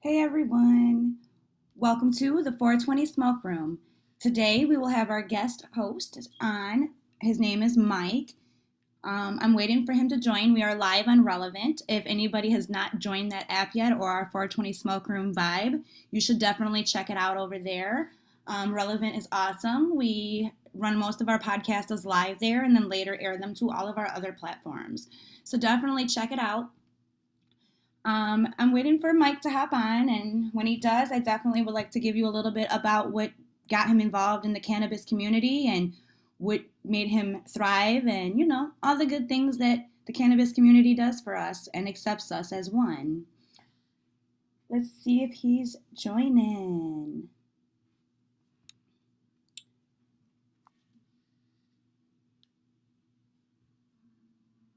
Hey everyone, welcome to the 420 Smoke Room. Today we will have our guest host on. His name is Mike. I'm waiting for him to join. We are live on Relevant. If anybody has not joined that app yet or our 420 Smoke Room vibe, you should definitely check it out over there. Relevant is awesome. We run most of our podcasts as live there and then later air them to all of our other platforms. So definitely check it out. I'm waiting for Mike to hop on, and when he does, I definitely would like to give you a little bit about what got him involved in the cannabis community and what made him thrive, and all the good things that the cannabis community does for us and accepts us as one. Let's see if he's joining.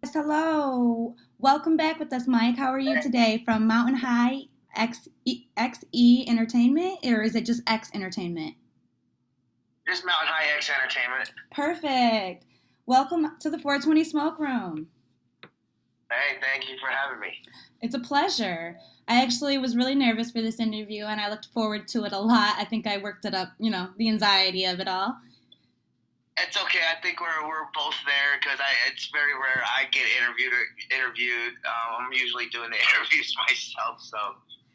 Yes, hello. Welcome back with us, Mike. How are you today from Mountain High XE Entertainment, or is it just X Entertainment? Just Mountain High X Entertainment. Perfect. Welcome to the 420 Smoke Room. Hey, thank you for having me. It's a pleasure. I actually was really nervous for this interview and I looked forward to it a lot. I think I worked it up, the anxiety of it all. It's okay. I think we're both there because it's very rare I get interviewed. I'm usually doing the interviews myself, so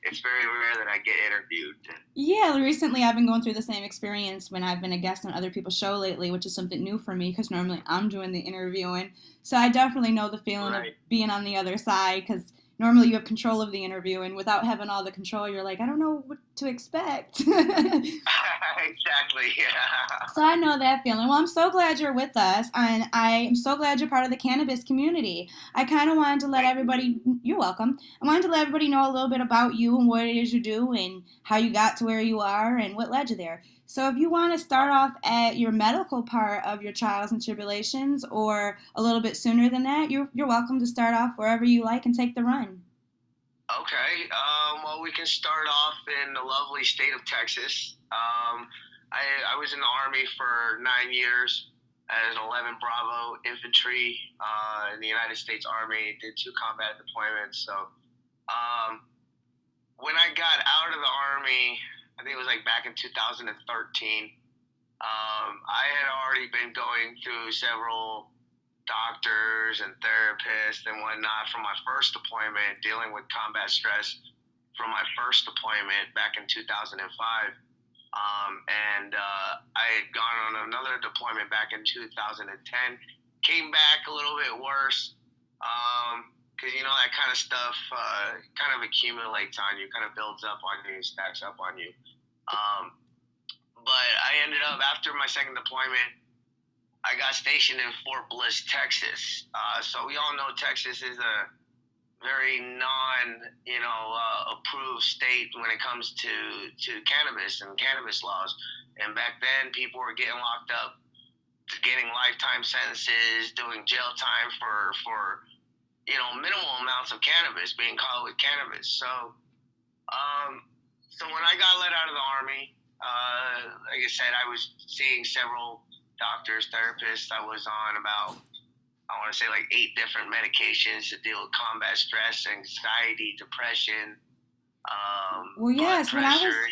it's very rare that I get interviewed. Yeah, recently I've been going through the same experience when I've been a guest on other people's show lately, which is something new for me because normally I'm doing the interviewing. So I definitely know the feeling of being on the other side because normally you have control of the interview, and without having all the control, you're like, I don't know what to expect. Exactly, yeah. So I know that feeling. Well, I'm so glad you're with us, and I am so glad you're part of the cannabis community. I kind of wanted to let everybody, you're welcome. I wanted to let everybody know a little bit about you and what it is you do and how you got to where you are and what led you there. So if you want to start off at your medical part of your trials and tribulations or a little bit sooner than that, you're welcome to start off wherever you like and take the run. Okay. Well, we can start off in the lovely state of Texas. I was in the Army for 9 years as an 11 Bravo infantry in the United States Army. Did 2 combat deployments. So when I got out of the Army, I think it was like back in 2013, I had already been going through several doctors and therapists and whatnot from my first deployment, dealing with combat stress from my first deployment back in 2005. I had gone on another deployment back in 2010, came back a little bit worse, because that kind of stuff kind of accumulates on you, kind of builds up on you, stacks up on you. But I ended up, after my second deployment, I got stationed in Fort Bliss, Texas. So we all know Texas is a very approved state when it comes to cannabis and cannabis laws. And back then, people were getting locked up, getting lifetime sentences, doing jail time for minimal amounts of cannabis, being caught with cannabis. So when I got let out of the Army, like I said, I was seeing several doctors, therapists. I was on about, I want to say, like 8 different medications to deal with combat stress, anxiety, depression. Well, yes, pressure,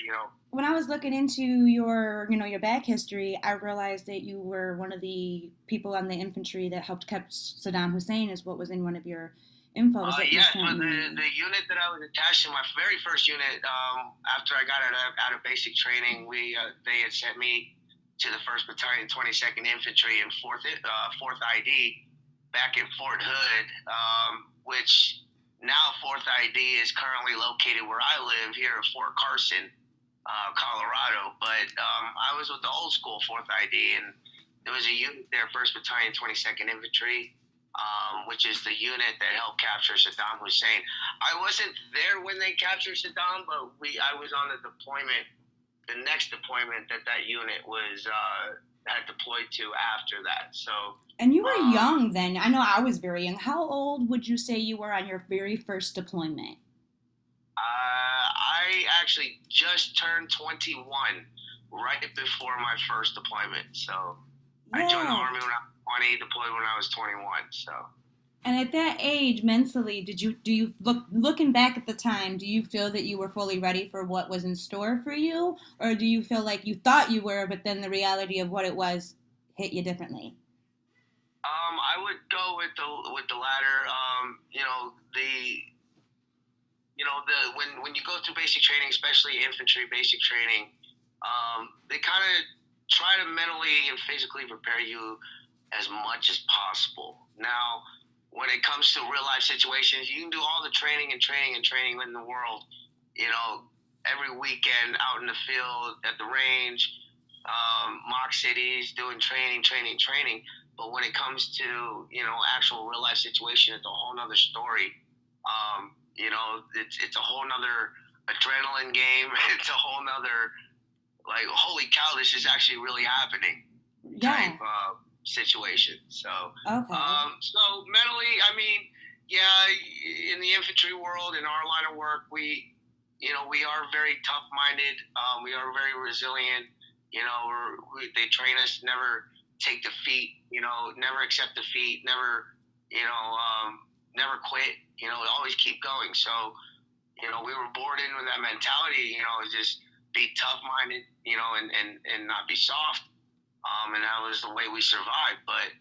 when I was looking into your back history, I realized that you were one of the people on the infantry that helped catch Saddam Hussein, is what was in one of your infos that you yes, sent but me. the unit that I was attached to, my very first unit, after I got out of basic training, they had sent me to the 1st Battalion, 22nd Infantry, and 4th ID back in Fort Hood, which now 4th ID is currently located where I live here at Fort Carson, Colorado. But I was with the old school 4th ID, and there was a unit there, 1st Battalion, 22nd Infantry, which is the unit that helped capture Saddam Hussein. I wasn't there when they captured Saddam, but I was on the next deployment that unit was had deployed to after that. So. And you were young then. I know I was very young. How old would you say you were on your very first deployment? I actually just turned 21 right before my first deployment. So I joined the Army when I was 20, deployed when I was 21. So. And at that age, mentally, do you looking back at the time, do you feel that you were fully ready for what was in store for you, or do you feel like you thought you were, but then the reality of what it was hit you differently? I would go with the latter. When you go through basic training, especially infantry basic training, they kind of try to mentally and physically prepare you as much as possible. Now, when it comes to real life situations, you can do all the training and training and training in the world. Every weekend out in the field, at the range, mock cities, doing training, training, training. But when it comes to actual real life situation, it's a whole nother story. It's a whole nother adrenaline game. It's a whole nother like, holy cow, this is actually really happening Yeah. type situation. So, Okay. so mentally, I mean, yeah, in the infantry world, in our line of work, we are very tough-minded. We are very resilient. They train us never take defeat. Never accept defeat. Never quit. Always keep going. So, we were born in with that mentality. Just be tough-minded. And not be soft. And that was the way we survived. But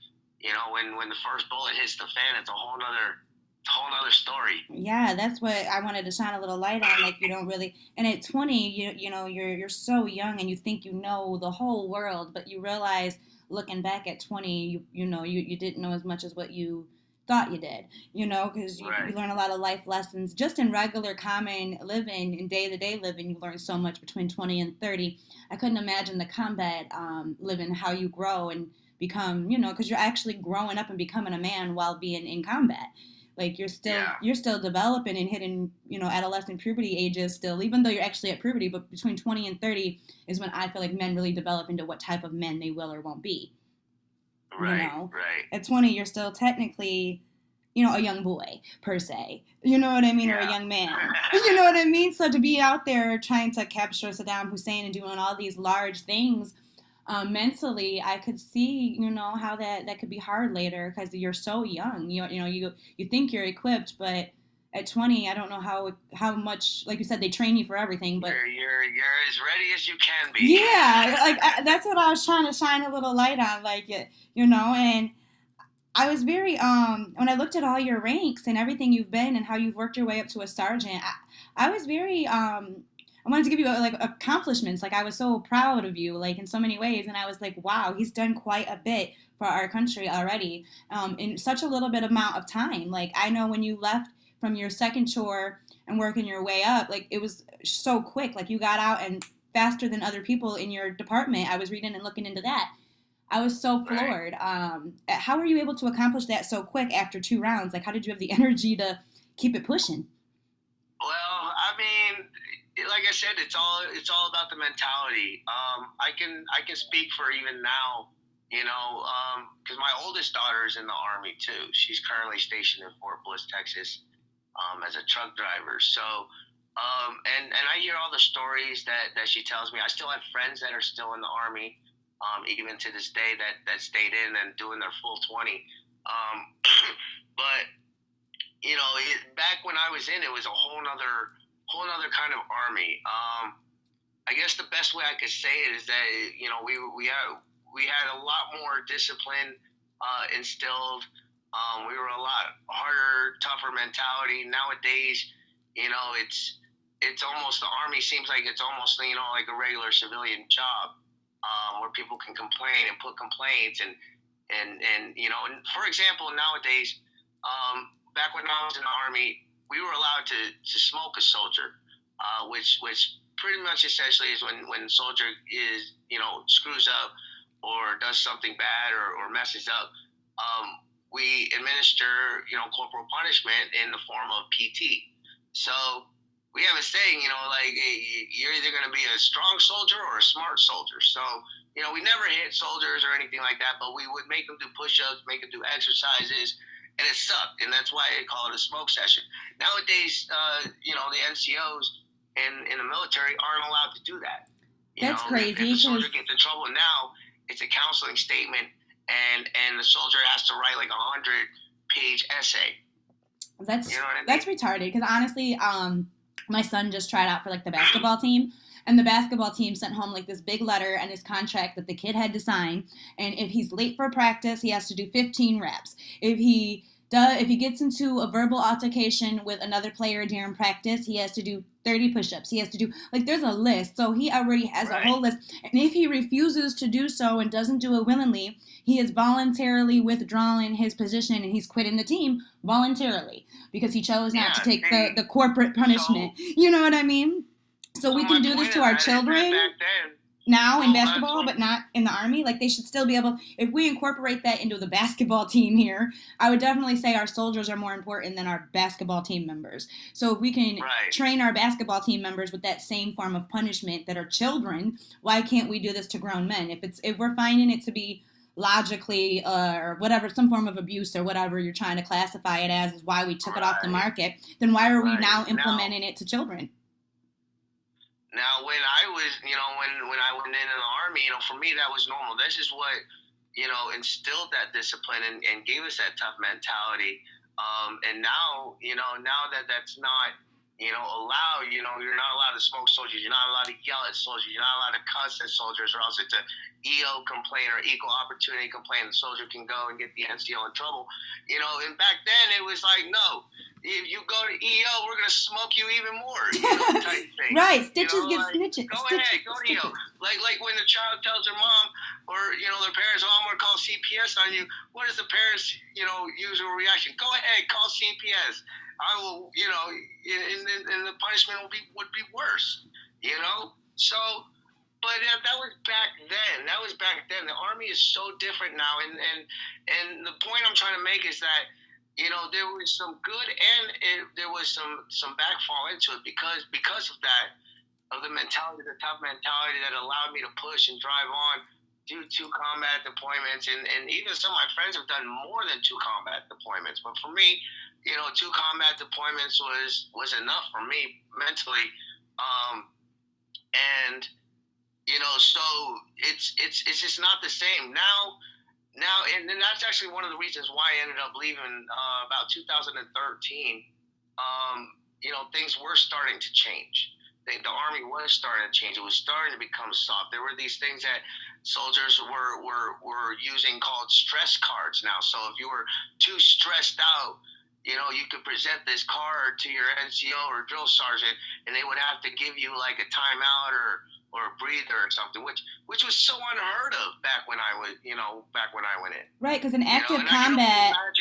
when the first bullet hits the fan, it's a whole nother story. Yeah, that's what I wanted to shine a little light on. Like you don't really, and at 20, you're so young and you think you know the whole world, but you realize looking back at 20, you didn't know as much as what you thought you did. Because you Right. learn a lot of life lessons just in regular common living, in day to day living. You learn so much between 20 and 30. I couldn't imagine the combat living, how you grow and become, because you're actually growing up and becoming a man while being in combat. Like Yeah. you're still developing and hitting adolescent puberty ages still, even though you're actually at puberty. But between 20 and 30 is when I feel like men really develop into what type of men they will or won't be. Right. Right. At 20 you're still technically a young boy per se, what I mean, or a Yeah. young man, you know what I mean. So to be out there trying to capture Saddam Hussein and doing all these large things, mentally, I could see, how that could be hard later because you're so young. You think you're equipped, but at 20, I don't know how much, like you said, they train you for everything. But you're as ready as you can be. yeah, that's what I was trying to shine a little light on, like and I was very when I looked at all your ranks and everything you've been and how you've worked your way up to a sergeant. I was very I wanted to give you like accomplishments. Like I was so proud of you, like in so many ways, and I was like, wow, he's done quite a bit for our country already in such a little bit amount of time. Like I know when you left from your second chore and working your way up, like it was so quick. Like you got out and faster than other people in your department. I was reading and looking into that. I was so Right. floored. How were you able to accomplish that so quick after 2 rounds? Like, how did you have the energy to keep it pushing? Well, I mean, like I said, it's all about the mentality. I can speak for even now, because my oldest daughter is in the army too. She's currently stationed in Fort Bliss, Texas, as a truck driver. So, and I hear all the stories that she tells me. I still have friends that are still in the army, even to this day that stayed in and doing their full 20. But back when I was in, it was a whole nother kind of army. I guess the best way I could say it is that we had a lot more discipline instilled. We were a lot harder, tougher mentality. Nowadays, it's almost, the army seems like it's almost like a regular civilian job, where people can complain and put complaints and for example, nowadays, back when I was in the army, we were allowed to smoke a soldier, which pretty much essentially is when a soldier is screws up or does something bad or messes up. We administer corporal punishment in the form of PT. So we have a saying, like, you're either going to be a strong soldier or a smart soldier. So we never hit soldiers or anything like that, but we would make them do push-ups, make them do exercises, and it sucked, and that's why they call it a smoke session. Nowadays, the NCOs in the military aren't allowed to do that. That's If crazy the because soldier gets in trouble now, it's a counseling statement, and the soldier has to write like 100 page essay. That's You know what I mean? That's retarded, because honestly, my son just tried out for like the basketball team, and the basketball team sent home like this big letter and his contract that the kid had to sign, and if he's late for practice, he has to do 15 reps. If he gets into a verbal altercation with another player during practice, he has to do 30 push-ups. He has to do, like, there's a list. So he already has a whole list. And if he refuses to do so and doesn't do it willingly, he is voluntarily withdrawing his position and he's quitting the team voluntarily because he chose not to take the corporate punishment. You know what I mean? So we can do this to our children now in basketball, but not in the Army. Like, they should still be able, if we incorporate that into the basketball team here, I would definitely say our soldiers are more important than our basketball team members. So if we can train our basketball team members with that same form of punishment that are children, why can't we do this to grown men? If we're finding it to be logically or whatever, some form of abuse or whatever you're trying to classify it as is why we took it off the market, then why are we now implementing it to children? Now, when I was, when I went in the Army, for me, that was normal. This is what, instilled that discipline and gave us that tough mentality. And now, now that that's not, allowed, you're not allowed to smoke soldiers. You're not allowed to yell at soldiers. You're not allowed to cuss at soldiers, or else it's a EO complaint or equal opportunity complaint. The soldier can go and get the NCO in trouble. And back then it was like, no, if you go to EO, we're going to smoke you even more, type thing. Right, stitches get snitches. Go ahead, go to EO. Like when the child tells their mom or, their parents, oh, I'm going to call CPS on you. What is the parents', usual reaction? Go ahead, call CPS. I will, and the punishment would be worse, So, but that was back then. The Army is so different now, and the point I'm trying to make is that, there was some good and there was some backfall into it because of that, of the mentality, the tough mentality that allowed me to push and drive on, do 2 combat deployments, and even some of my friends have done more than 2 combat deployments. But for me, 2 combat deployments was enough for me mentally, and so it's just not the same now. And that's actually one of the reasons why I ended up leaving about 2013. Things were starting to change. The Army was starting to change. It was starting to become soft. There were these things that soldiers were using called stress cards now. So if you were too stressed out, you could present this card to your NCO or drill sergeant, and they would have to give you like a timeout or a breather or something, which was so unheard of back when I went in. Right, because in active combat, I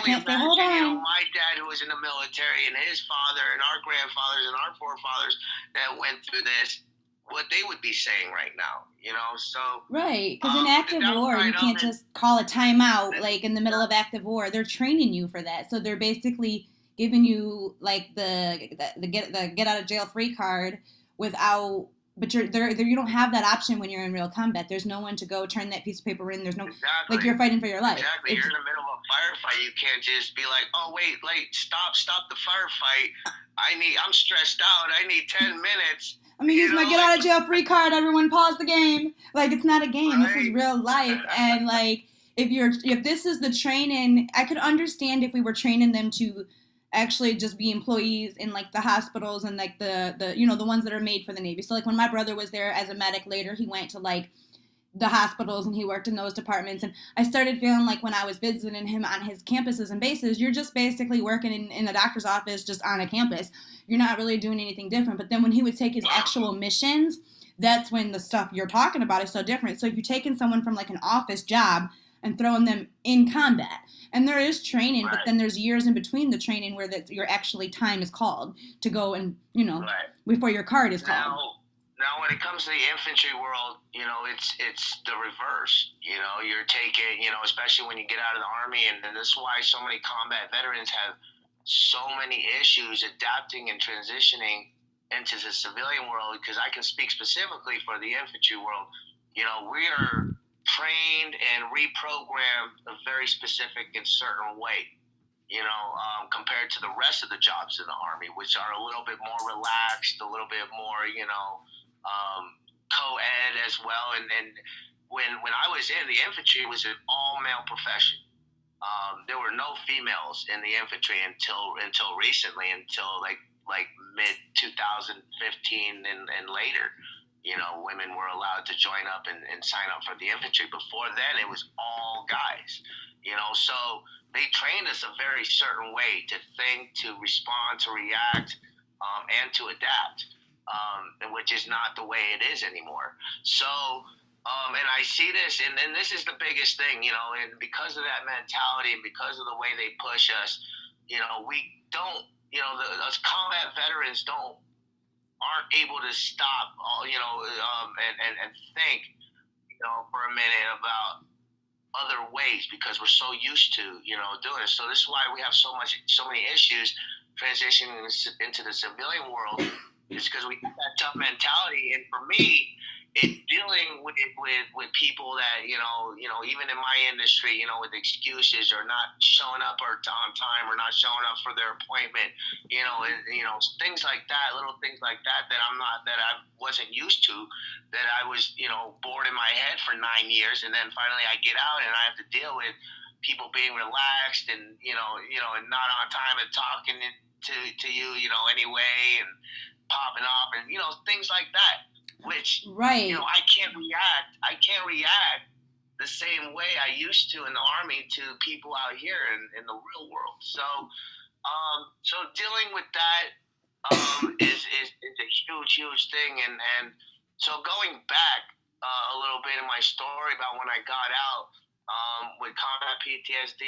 can't say, hold on. My dad, who was in the military, and his father, and our grandfathers, and our forefathers that went through this, what they would be saying right now, so. Right, because in active war, you can't just call a timeout, like, in the middle of active war. They're training you for that. So they're basically giving you, like, the get out of jail free card without, but you don't have that option when you're in real combat. There's no one to go turn that piece of paper in. There's no, like, you're fighting for your life. Exactly. You're in the middle of a firefight. You can't just be like, oh, wait, stop the firefight. I'm stressed out. I need 10 minutes. I'm going to use my get out of jail free card. Everyone pause the game. Like, it's not a game. Right. This is real life. And, like, if this is the training, I could understand if we were training them to actually just be employees in, like, the hospitals and, like, the the ones that are made for the Navy. So, like, when my brother was there as a medic later, he went to, like, the hospitals and he worked in those departments. And I started feeling like when I was visiting him on his campuses and bases, you're just basically working in a doctor's office just on a campus. You're not really doing anything different. But then when he would take his actual missions, that's when the stuff you're talking about is so different. So if you're taking someone from, like, an office job and throwing them in combat, and there is training, but then there's years in between the training where your actually time is called to go and, before your card is called. Now, when it comes to the infantry world, it's the reverse. You're taking, especially when you get out of the Army, and this is why so many combat veterans have so many issues adapting and transitioning into the civilian world, because I can speak specifically for the infantry world. We are trained and reprogrammed a very specific and certain way, compared to the rest of the jobs in the Army, which are a little bit more relaxed, a little bit more, co-ed as well. And when I was in the infantry, it was an all-male profession. there were no females in the infantry until recently, until like mid 2015 and later. You know, women were allowed to join up and sign up for the infantry. Before then, it was all guys. You know, so they trained us a very certain way to think, to respond, to react, and to adapt, which is not the way it is anymore. So, and I see this, and this is the biggest thing, you know, and because of that mentality and because of the way they push us, you know, we don't, you know, us combat veterans aren't able to stop, you know, and think, you know, for a minute about other ways because we're so used to, you know, doing it. So this is why we have so many issues transitioning into the civilian world, is because we have that tough mentality. And for me, it's dealing with people that, you know, even in my industry, you know, with excuses or not showing up or on time or not showing up for their appointment, you know, things like that, little things like that, that I wasn't used to, that I was, you know, bored in my head for 9 years. And then finally I get out and I have to deal with people being relaxed and, and not on time and talking to you, you know, anyway, and popping off and, you know, things like that, which, right. you know, I can't react the same way I used to in the Army to people out here in the real world. So dealing with that is a huge thing. And so going back a little bit in my story about when I got out, with combat PTSD,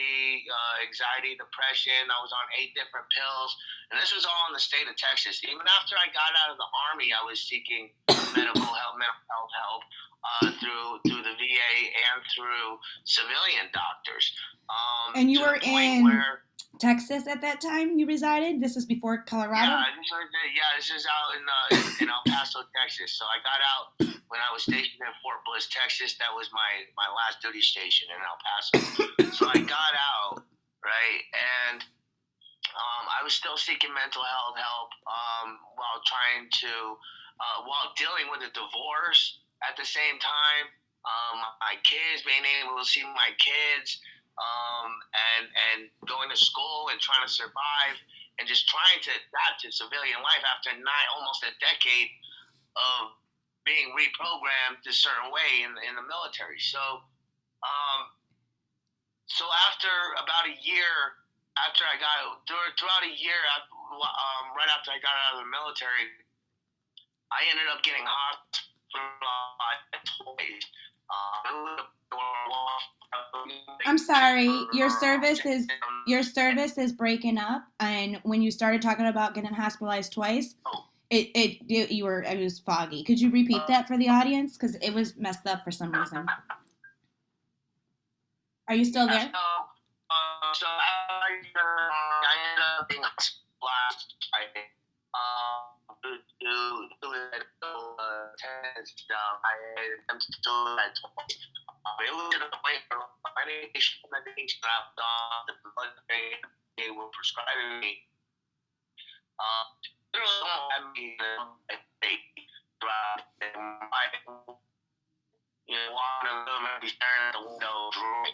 anxiety, depression, I was on 8 different pills, and this was all in the state of Texas. Even after I got out of the Army, I was seeking mental health help through the VA and through civilian doctors. And you were in Texas at that time? You resided? This is before Colorado? This is out in El Paso, Texas. So I got out when I was stationed in Fort Bliss, Texas. That was my last duty station in El Paso. So I got out, right, and I was still seeking mental health help while dealing with a divorce at the same time. My kids, being able to see my kids, and going to school and trying to survive and just trying to adapt to civilian life after almost a decade of being reprogrammed a certain way in the military. So after about a year, throughout a year, right after I got out of the military, I ended up getting hospitalized twice. I'm sorry, your service is breaking up, and when you started talking about getting hospitalized twice, it was foggy. Could you repeat that for the audience? Because it was messed up for some reason. Are you still there? So I ended up being hospitalized to test. I attempted to do that twice. It was to the point where medication I've done, the blood they were prescribing me.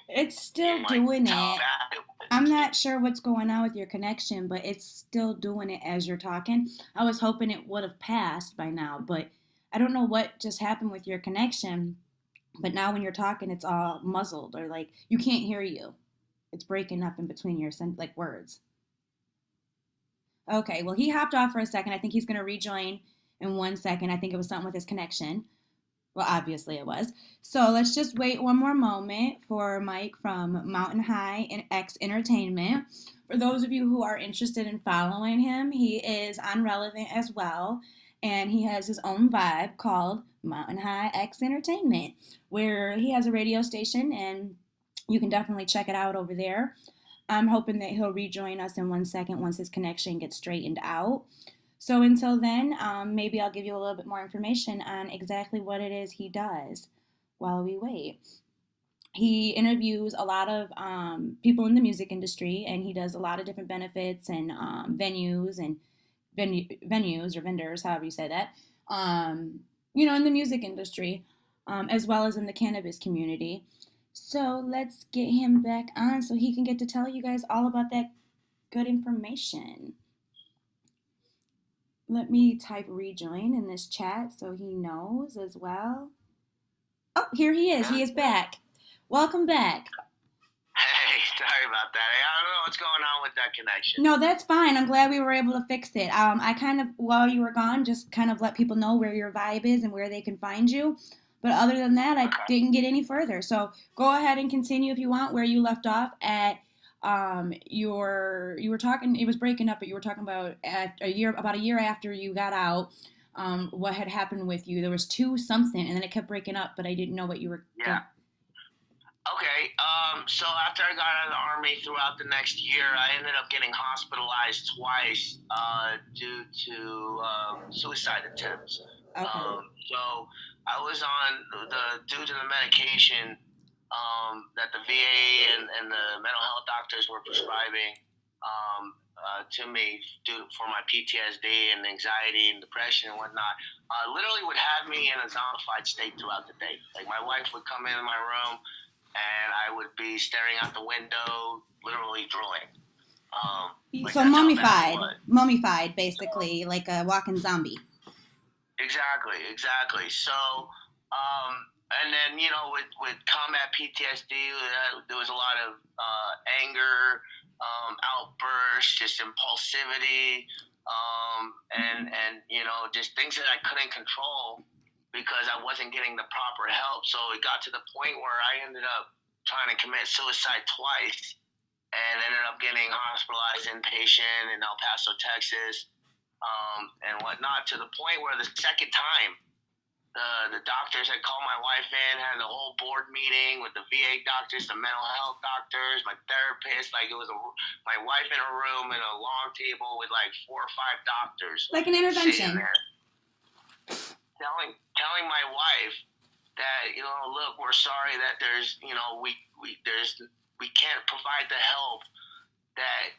It's still doing it. I'm not sure what's going on with your connection, but it's still doing it as you're talking. I was hoping it would have passed by now, but I don't know what just happened with your connection. But now when you're talking, it's all muzzled, or like you can't hear you. It's breaking up in between your like words. Okay, well, he hopped off for a second. I think he's going to rejoin in 1 second. I think it was something with his connection. Well, obviously it was. So let's just wait one more moment for Mike from Mountain High and X Entertainment. For those of you who are interested in following him, he is on Relevant as well, and he has his own vibe called Mountain High X Entertainment, where he has a radio station, and you can definitely check it out over there. I'm hoping that he'll rejoin us in 1 second once his connection gets straightened out. So until then, maybe I'll give you a little bit more information on exactly what it is he does while we wait. He interviews a lot of people in the music industry, and he does a lot of different benefits and venues or vendors, however you say that, in the music industry, as well as in the cannabis community. So let's get him back on so he can get to tell you guys all about that good information. Let me type rejoin in this chat so he knows as well. Oh, here he is. He is back. Welcome back. Hey, sorry about that. I don't know what's going on with that connection. No, that's fine. I'm glad we were able to fix it. I kind of, while you were gone, just kind of let people know where your vibe is and where they can find you. But other than that, I didn't get any further. So go ahead and continue if you want where you left off at. You were talking. It was breaking up, but you were talking about about a year after you got out. What had happened with you? There was two something, and then it kept breaking up, but I didn't know what you were. Yeah. Okay, so after I got out of the Army, throughout the next year, I ended up getting hospitalized twice due to suicide attempts. Okay. So I was on due to the medication that the VA and the mental health doctors were prescribing to me for my PTSD and anxiety and depression and whatnot. Literally would have me in a zombified state throughout the day. Like my wife would come into my room and I would be staring out the window, literally drooling. So mummified, basically, like a walking zombie. Exactly. So, and then with combat PTSD, there was a lot of anger, outbursts, just impulsivity, and just things that I couldn't control because I wasn't getting the proper help. So it got to the point where I ended up trying to commit suicide twice and ended up getting hospitalized inpatient in El Paso, Texas, and whatnot, to the point where the second time the doctors had called my wife in, had the whole board meeting with the VA doctors, the mental health doctors, my therapist. Like it was my wife in a room and a long table with like 4 or 5 doctors. Like an intervention. There, telling my wife that look, we're sorry that there's we can't provide the help that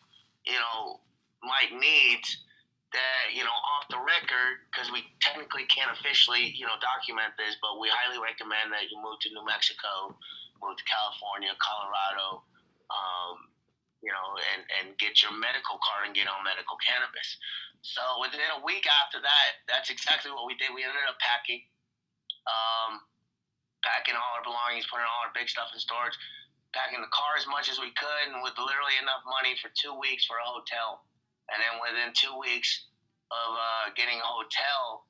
Mike needs. That off the record, because we technically can't officially document this, but we highly recommend that you move to New Mexico, move to California, Colorado, and get your medical card and get on medical cannabis. So within a week after that, that's exactly what we did. We ended up packing all our belongings, putting all our big stuff in storage, packing the car as much as we could, and with literally enough money for 2 weeks for a hotel. And then within 2 weeks of getting a hotel,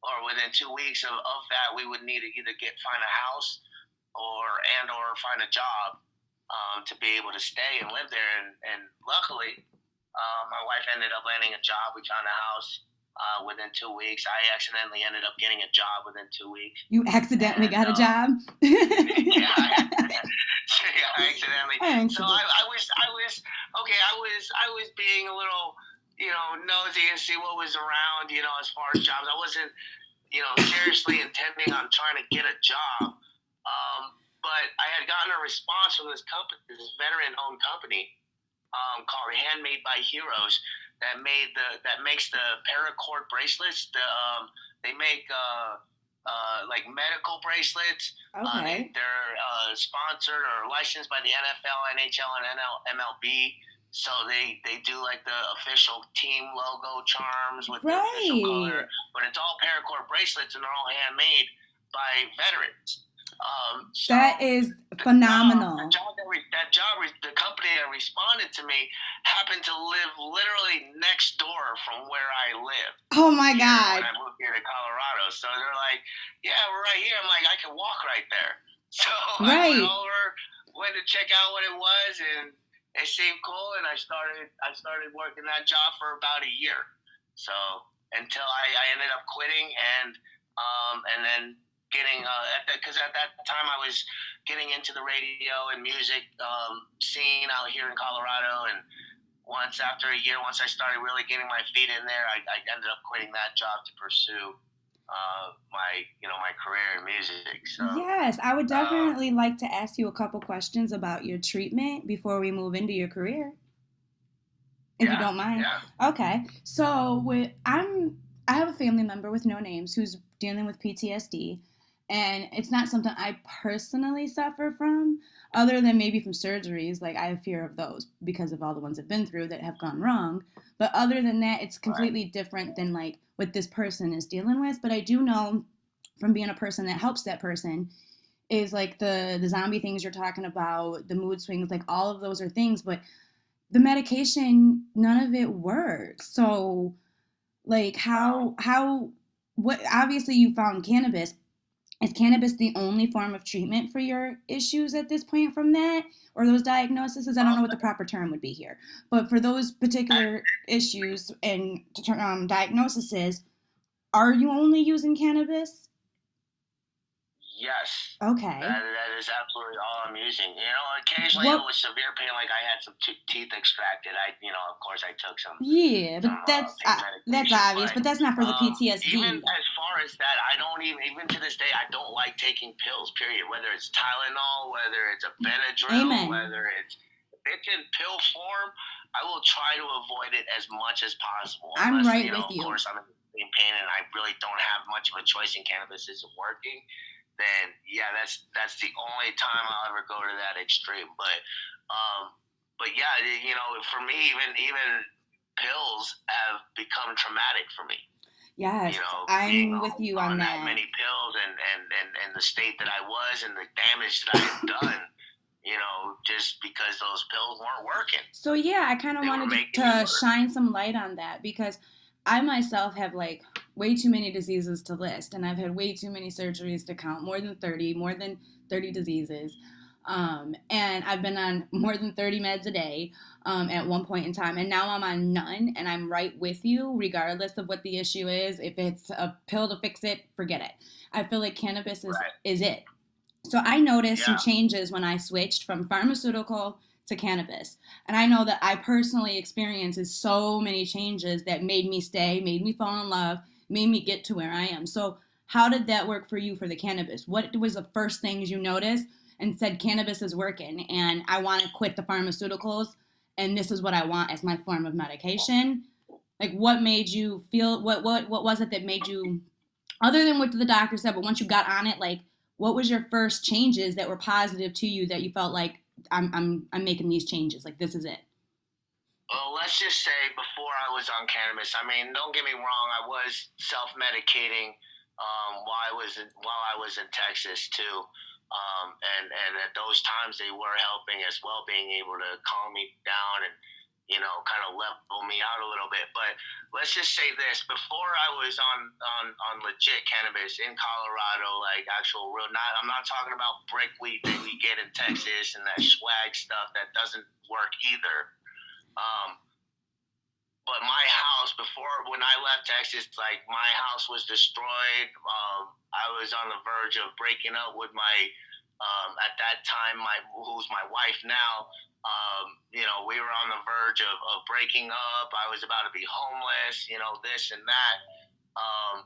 or within 2 weeks of that, we would need to either find a house or find a job to be able to stay and live there. And luckily, my wife ended up landing a job. We found a house within 2 weeks. I accidentally ended up getting a job within 2 weeks. You accidentally got a job? Yeah, I accidentally. So I was being a little, nosy and see what was around, as far as jobs. I wasn't, seriously intending on trying to get a job. But I had gotten a response from this company, this veteran-owned company, called Handmade by Heroes, that makes the paracord bracelets. They make like medical bracelets. Okay. They're sponsored or licensed by the NFL, NHL, and MLB. So they do like the official team logo charms with the official color. But it's all paracord bracelets, and they're all handmade by veterans. So that is phenomenal. The company that responded to me happened to live literally next door from where I live. Oh my God. When I moved here to Colorado. So they're like, yeah, we're right here. I'm like, I can walk right there. So I went over, went to check out what it was, and it seemed cool, and I started working that job for about a year. So until I ended up quitting and then getting because at that time I was getting into the radio and music scene out here in Colorado, and once after a year, once I started really getting my feet in there, I ended up quitting that job to pursue my career in music. So yes, I would definitely like to ask you a couple questions about your treatment before we move into your career, if you don't mind. Yeah. Okay, so I have a family member with no names who's dealing with PTSD. and it's not something I personally suffer from, other than maybe from surgeries. Like, I have fear of those because of all the ones I've been through that have gone wrong. But other than that, it's Right. completely different than like what this person is dealing with. But I do know from being a person that helps that person is like the zombie things you're talking about, the mood swings, like all of those are things, but the medication, none of it works. So like Wow. how what obviously you found cannabis. Is cannabis the only form of treatment for your issues at this point from that or those diagnoses? I don't know Um, what the proper term would be here, but for those particular issues and diagnoses, are you only using cannabis? Yes, Okay. that is absolutely all I'm using. Occasionally it What? was severe pain, like I had some teeth extracted. Of course, I took some Yeah, some but pain that's medication. obvious. But But that's not for the even PTSD. as far as that, I don't even to this day, I don't like taking pills. Period. Whether it's Tylenol, whether it's a Benadryl, Amen. whether if it's in pill form, I will try to avoid it as much as possible. I'm Unless right with of you. course, I'm in pain and I really don't have much of a choice and cannabis isn't working, then yeah, that's the only time I'll ever go to that extreme. Um, but yeah, for me, even pills have become traumatic for me. Yes, Being I'm with you on on that that. many pills and the state that I was and the damage that I had done. Just because those pills weren't working, So yeah, I kind of they were wanted making me to worse. shine some light on that because I myself have like way too many diseases to list, and I've had way too many surgeries to count, more than 30 diseases. And I've been on more than 30 meds a day at one point in time. And now I'm on none, and I'm right with you, regardless of what the issue is. If it's a pill to fix it, forget it. I feel like cannabis Right. is it. So I noticed some Yeah. changes when I switched from pharmaceutical to cannabis. And I know that I personally experienced so many changes that made me stay, made me fall in love, made me get to where I am. So how did that work for you for the cannabis? What was the first things you noticed and said cannabis is working and I want to quit the pharmaceuticals and this is what I want as my form of medication? Like what made you feel what was it that made you, other than what the doctor said, but once you got on it, like what was your first changes that were positive to you that you felt like I'm making these changes, like this is it? Well, let's just say before I was on cannabis, I mean, don't get me wrong, I was self-medicating while I was in Texas too, and at those times they were helping as well, being able to calm me down and kind of level me out a little bit. But let's just say this: before I was on legit cannabis in Colorado, like actual real, not I'm not talking about brick weed that we get in Texas and that swag stuff that doesn't work either. Um, but my house before when I left Texas, like my house was destroyed. I was on the verge of breaking up with my at that time my who's my wife now. We were on the verge of breaking up. I was about to be homeless. This and that. Um,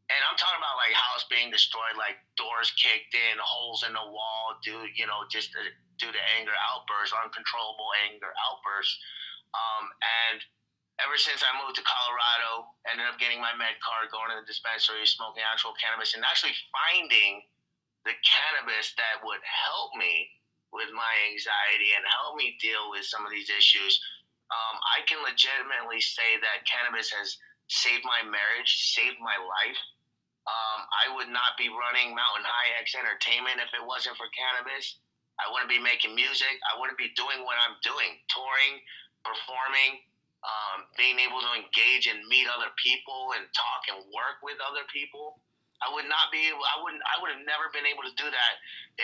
and I'm talking about like house being destroyed, like doors kicked in, holes in the wall, just due to anger outbursts, uncontrollable anger outbursts. And ever since I moved to Colorado, ended up getting my med card, going to the dispensary, smoking actual cannabis, and actually finding the cannabis that would help me with my anxiety and help me deal with some of these issues. I can legitimately say that cannabis has saved my marriage, saved my life. I would not be running Mountain High X Entertainment if it wasn't for cannabis. I wouldn't be making music. I wouldn't be doing what I'm doing, touring, performing, being able to engage and meet other people and talk and work with other people. I would not be able. I would have never been able to do that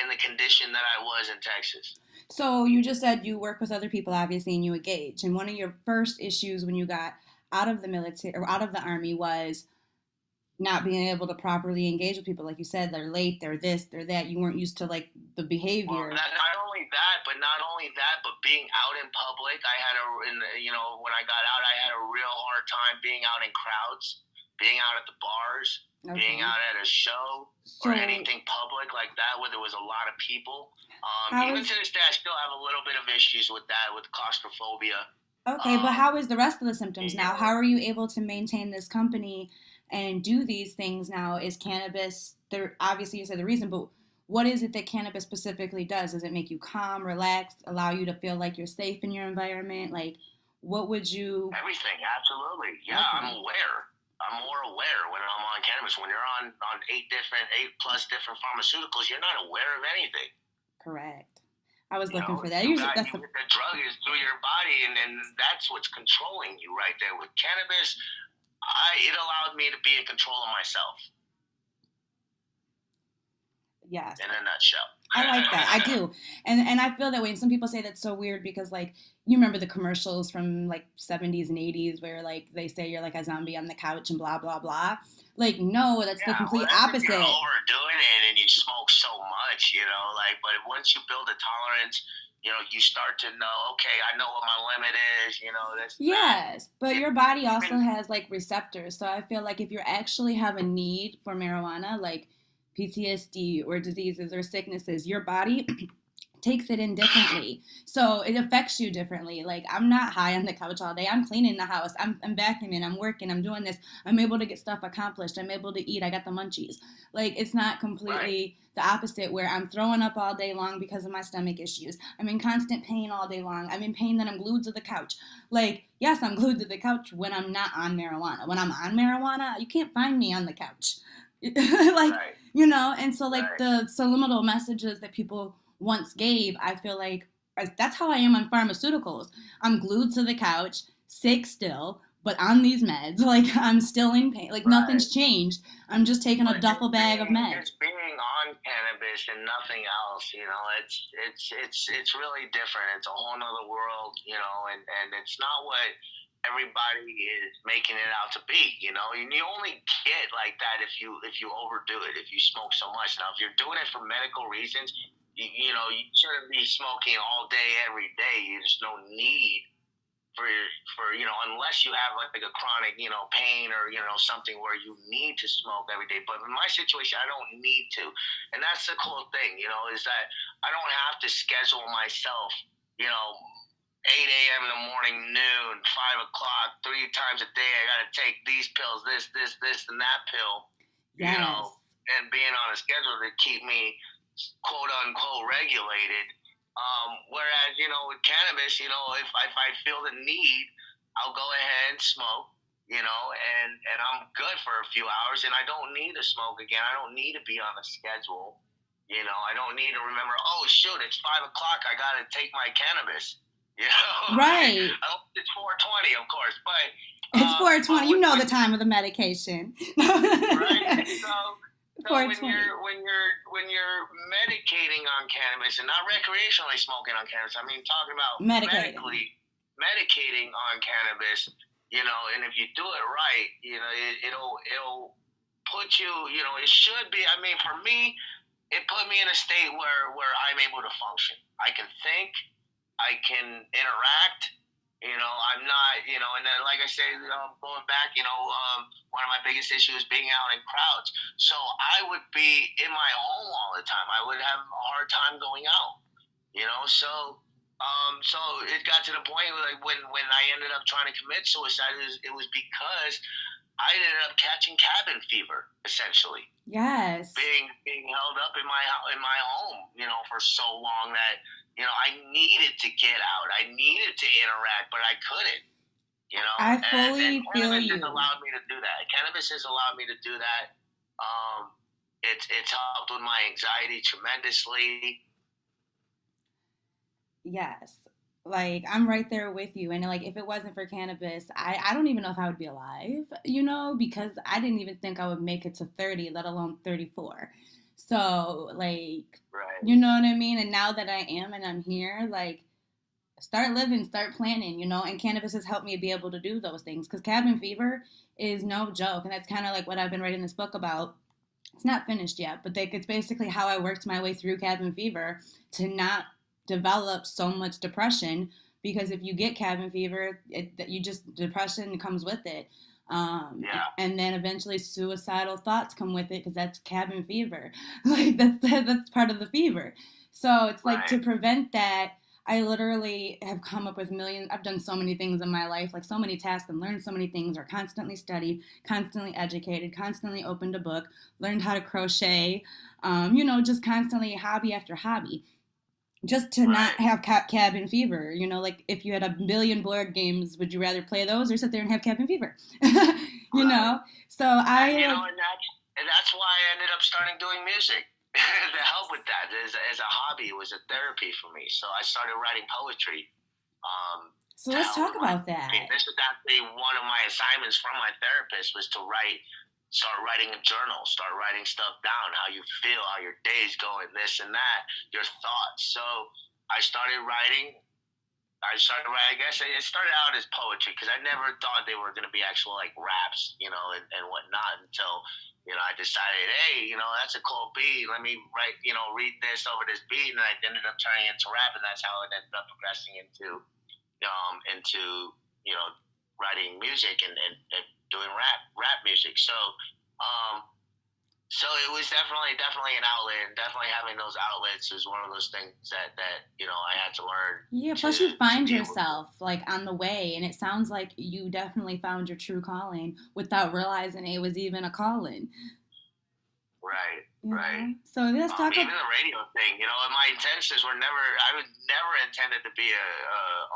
in the condition that I was in Texas. So you just said you work with other people, obviously, and you engage. And one of your first issues when you got out of the military or out of the army was not being able to properly engage with people. Like you said, they're late, they're this, they're that. You weren't used to like the Well, behavior. not only that, but being out in public, I had when I got out, I had a real hard time being out in crowds, being out at the bars, being Okay. out at a show or So anything public like that where there was a lot of people. how Even to is this day, I still have a little bit of issues with that, with claustrophobia. okay, but Um, how is the rest of the symptoms you now? know, How are you able to maintain this company and do these things now. Is cannabis there? Obviously, you said the reason, but what is it that cannabis specifically does? Does it make you calm, relax, allow you to feel like you're safe in your environment? Like, what would you? Everything, absolutely. Yeah, I'm Okay. aware. I'm more aware when I'm on cannabis. When you're on eight plus different pharmaceuticals, you're not aware of anything. Correct. I was You looking know, for that. Usually, that's you the the drug is through your body, and that's what's controlling you right there. With cannabis, it allowed me to be in control of myself. yes. In a nutshell. I like that. I do. And I feel that way. And some people say that's so weird because like you remember the commercials from like 70s and 80s where like they say you're like a zombie on the couch and blah blah blah. Like no, that's the Yeah, well, complete that's if you're opposite. overdoing it and you smoke so much, like, but once you build a tolerance, you start to know, okay, I know what my limit is, this, that. Yes, but It, your body I also mean, has like receptors. So I feel like if you actually have a need for marijuana, like PTSD or diseases or sicknesses, your body takes it in differently. So it affects you differently. Like I'm not high on the couch all day. I'm cleaning the house. I'm vacuuming. I'm working. I'm doing this. I'm able to get stuff accomplished. I'm able to eat. I got the munchies. Like it's not right, completely the opposite where I'm throwing up all day long because of my stomach issues. I'm in constant pain all day long. I'm in pain that I'm glued to the couch. Like, yes, I'm glued to the couch when I'm not on marijuana. When I'm on marijuana, you can't find me on the couch. Like, right, and so like right. the subliminal messages that people once gave, I feel like that's how I am on pharmaceuticals. I'm glued to the couch, sick still, but on these meds. Like I'm still in pain. Like Right. nothing's changed. I'm just taking a But duffel bag of meds. just being on cannabis and nothing else, it's really different. It's a whole nother world, and it's not what everybody is making it out to be, and you only get like that if you overdo it, if you smoke so much. Now if you're doing it for medical reasons, you shouldn't be smoking all day every day. There's no need for unless you have like a chronic pain or something where you need to smoke every day. But in my situation, I don't need to, and that's the cool thing, is that I don't have to schedule myself, 8 a.m. in the morning, noon, 5 o'clock, 3 times a day. I got to take these pills, this, and that pill, Yes. and being on a schedule to keep me quote unquote regulated. Whereas, with cannabis, if I feel the need, I'll go ahead and smoke, and I'm good for a few hours, and I don't need to smoke again. I don't need to be on a schedule. I don't need to remember, oh, shoot, it's 5 o'clock. I got to take my cannabis. Right. It's 4:20, of course, but It's but 420. You know the time of the medication. right. So when 420. you're medicating on cannabis and not recreationally smoking on cannabis, I mean talking about Medicating. medically medicating on cannabis, and if you do it right, it'll put you, it should be. I mean, for me, it put me in a state where I'm able to function. I can think, I can interact. I'm not, and then like I say, going back, one of my biggest issues is being out in crowds. So I would be in my home all the time. I would have a hard time going out, so it got to the point where, like, when I ended up trying to commit suicide, it was because I ended up catching cabin fever, essentially. Yes. Being held up in my home, for so long that I needed to get out, I needed to interact, but I couldn't. I And fully feel cannabis has you. allowed me to do that. Cannabis has allowed me to do that. It's helped with my anxiety tremendously. Yes. Like I'm right there with you. And like if it wasn't for cannabis, I don't even know if I would be alive, because I didn't even think I would make it to 30, let alone 34. So like Right. you know what I mean? And now that I am and I'm here, like start living, start planning, and cannabis has helped me be able to do those things because cabin fever is no joke. And that's kind of like what I've been writing this book about. It's not finished yet, but it's basically how I worked my way through cabin fever to not develop so much depression because if you get cabin fever, you just depression comes with it. Yeah. And then eventually suicidal thoughts come with it because that's cabin fever. Like that's part of the fever. So it's like Right. to prevent that. I literally have come up with millions. I've done so many things in my life, like so many tasks, and learned so many things, or constantly studied, constantly educated, constantly opened a book, learned how to crochet, just constantly hobby after hobby. Just to not Right. have cabin fever, like if you had a billion board games, would you rather play those or sit there and have cabin fever? you Right. know, so I And like, that's why I ended up starting doing music. To help with that as a hobby, it was a therapy for me. So I started writing poetry so to let's help talk with my about therapy. that. This was actually one of my assignments from my therapist was to start writing a journal, start writing stuff down, how you feel, how your day's going, this and that, your thoughts. So I started writing. I guess it started out as poetry because I never thought they were going to be actual like raps, and whatnot until, I decided, hey, that's a cool beat. Let me write, read this over this beat. And I ended up turning it into rap. And that's how it ended up progressing into, writing music and doing rap music. Um, so it was definitely an outlet, and definitely having those outlets is one of those things that I had to learn Yeah, to plus you to find be able to. yourself like on the way, and it sounds like you definitely found your true calling without realizing it was even a calling. Right, You right. know, so let's talk Even about. the radio thing, my intentions were never. I was never intended to be a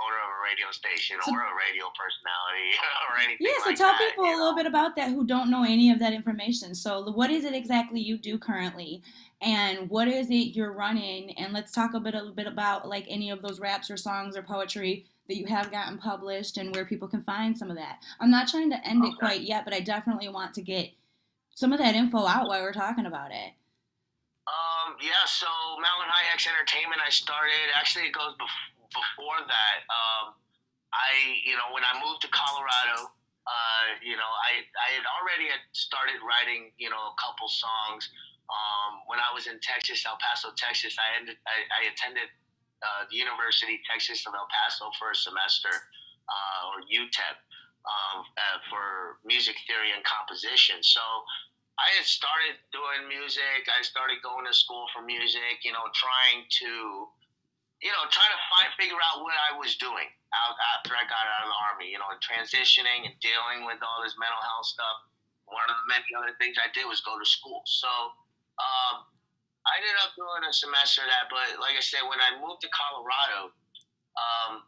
owner of a radio station So or a radio personality or yeah, anything so like tell that. people a little bit about that who don't know any of that information. So what is it exactly you do currently, and what is it you're running? And let's talk a little bit about like any of those raps or songs or poetry that you have gotten published and where people can find some of that. I'm not trying to end it Okay. quite yet, but I definitely want to get some of that info out while we're talking about it. Yeah. So Mountain High X Entertainment, I started. Actually, it goes before that. When I moved to Colorado, I had already had started writing, a couple songs. When I was in Texas, El Paso, Texas, I attended the University Texas of El Paso for a semester, or UTEP, for music theory and composition. So I had started doing music. I started going to school for music, trying to figure out what I was doing after I got out of the army, and transitioning and dealing with all this mental health stuff. One of the many other things I did was go to school. So I ended up doing a semester of that. But like I said, when I moved to Colorado, um,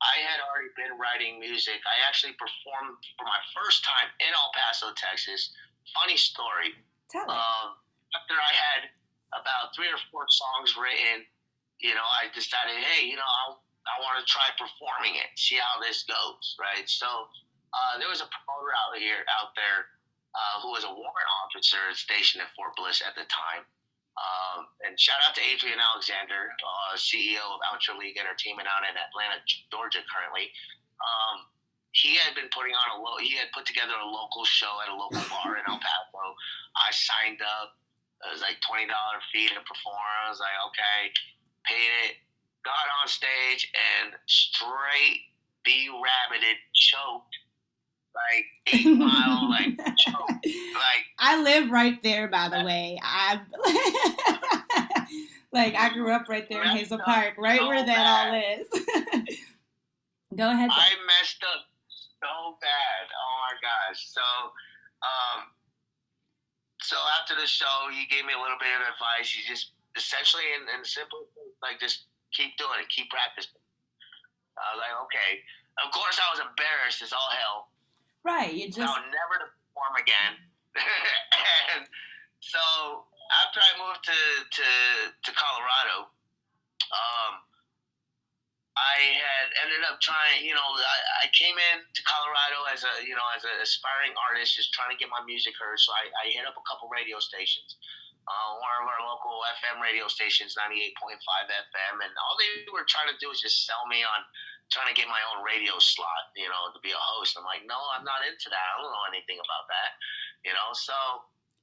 I had already been writing music. I actually performed for my first time in El Paso, Texas. Funny story. Tell it. After I had about 3 or 4 songs written, I decided, hey, I want to try performing it, see how this goes, right? So there was a promoter out there, who was a warrant officer stationed at Fort Bliss at the time. And shout out to Adrian Alexander, CEO of Outro League Entertainment out in Atlanta, Georgia, currently. Um, he had put together a local show at a local bar in El Paso. I signed up. It was like $20 fee to perform. I was like, okay, paid it, got on stage, and straight B-rabbited, choked, like 8 Mile, like choked, like I live right there, by the way. I like I grew up right there in messed Hazel up Park, right where so that all bad. is. Go ahead. I messed up so bad. Oh my gosh. Um, so after the show, he gave me a little bit of advice. He just essentially, in simple, like just keep doing it, keep practicing. I was like, okay. Of course, I was embarrassed as all hell. Right, you just Vowed never to perform again. And so after I moved to Colorado, um, I had ended up trying. I came in to Colorado as an aspiring artist, just trying to get my music heard. So I hit up a couple radio stations. One of our local FM radio stations, 98.5 FM, and all they were trying to do was just sell me on trying to get my own radio slot, to be a host. I'm like, no, I'm not into that. I don't know anything about that. So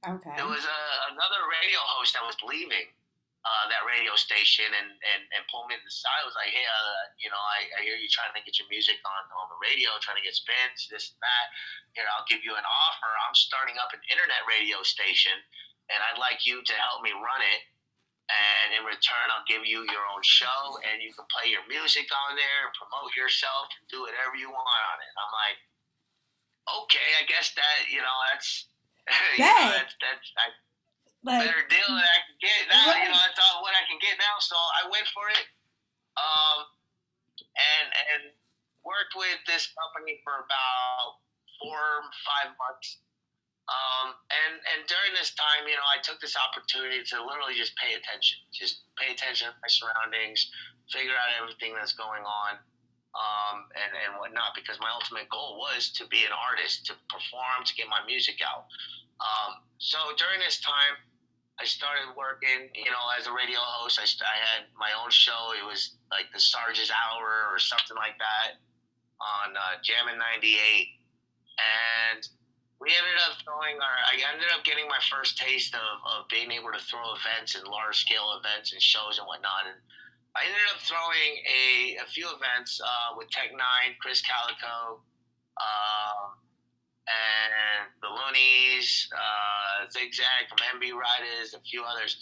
okay. there was another radio host that was leaving that radio station and pulled me to the side. I was like, hey, I hear you trying to get your music on the radio, trying to get spins, this and that. I'll give you an offer. I'm starting up an internet radio station, and I'd like you to help me run it. and in return, I'll give you your own show, and you can play your music on there, and promote yourself, and do whatever you want on it. I'm like, okay, I guess that that's that's better deal that I can get now. Right. That's all what I can get now. So I went for it, and worked with this company for about 4 or 5 months. And during this time, I took this opportunity to literally just pay attention to my surroundings, figure out everything that's going on, and whatnot, because my ultimate goal was to be an artist, to perform, to get my music out. So during this time, I started working, as a radio host. I had my own show. It was like the Sarge's Hour or something like that on Jammin' 98. And I ended up getting my first taste of being able to throw events and large scale events and shows and whatnot. And I ended up throwing a few events with Tech Nine, Chris Calico, and the Loonies, Zigzag from MB Riders, a few others.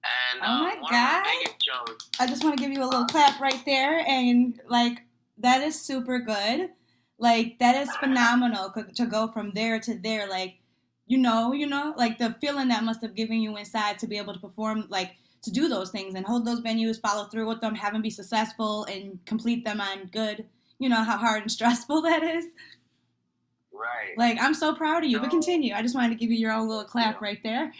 And Oh my one God. of the biggest shows. I just want to give you a little clap right there, and like that is super good. Like that is phenomenal to go from there to there. Like like the feeling that must have given you inside to be able to perform, like to do those things and hold those venues, follow through with them, have them be successful, and complete them on good. You know how hard and stressful that is. Right. Like I'm so proud of you. But continue. I just wanted to give you your own little clap right there.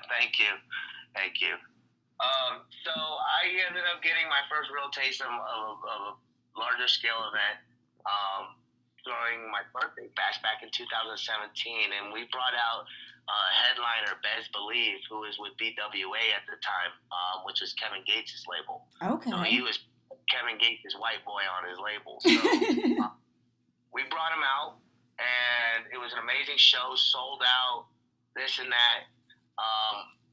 Thank you. Thank you. So I ended up getting my first real taste of a larger scale event during my birthday bash back in 2017, and we brought out headliner Bez Believe, who was with BWA at the time, which was Kevin Gates' label. Okay. So he was Kevin Gates' white boy on his label. So we brought him out, and it was an amazing show, sold out, this and that.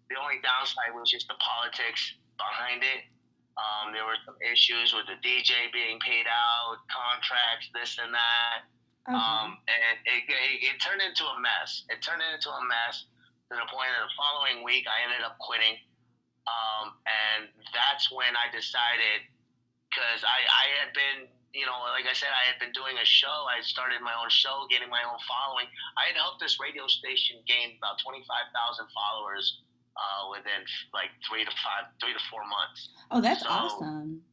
The only downside was just the politics behind it. There were some issues with the DJ being paid out, contracts, this and that. Okay. And it turned into a mess. It turned into a mess to the point that the following week I ended up quitting. And that's when I decided, because I had been, like I said, I had been doing a show. I started my own show, getting my own following. I had helped this radio station gain about 25,000 followers within like 3 to 4 months. Oh, that's awesome.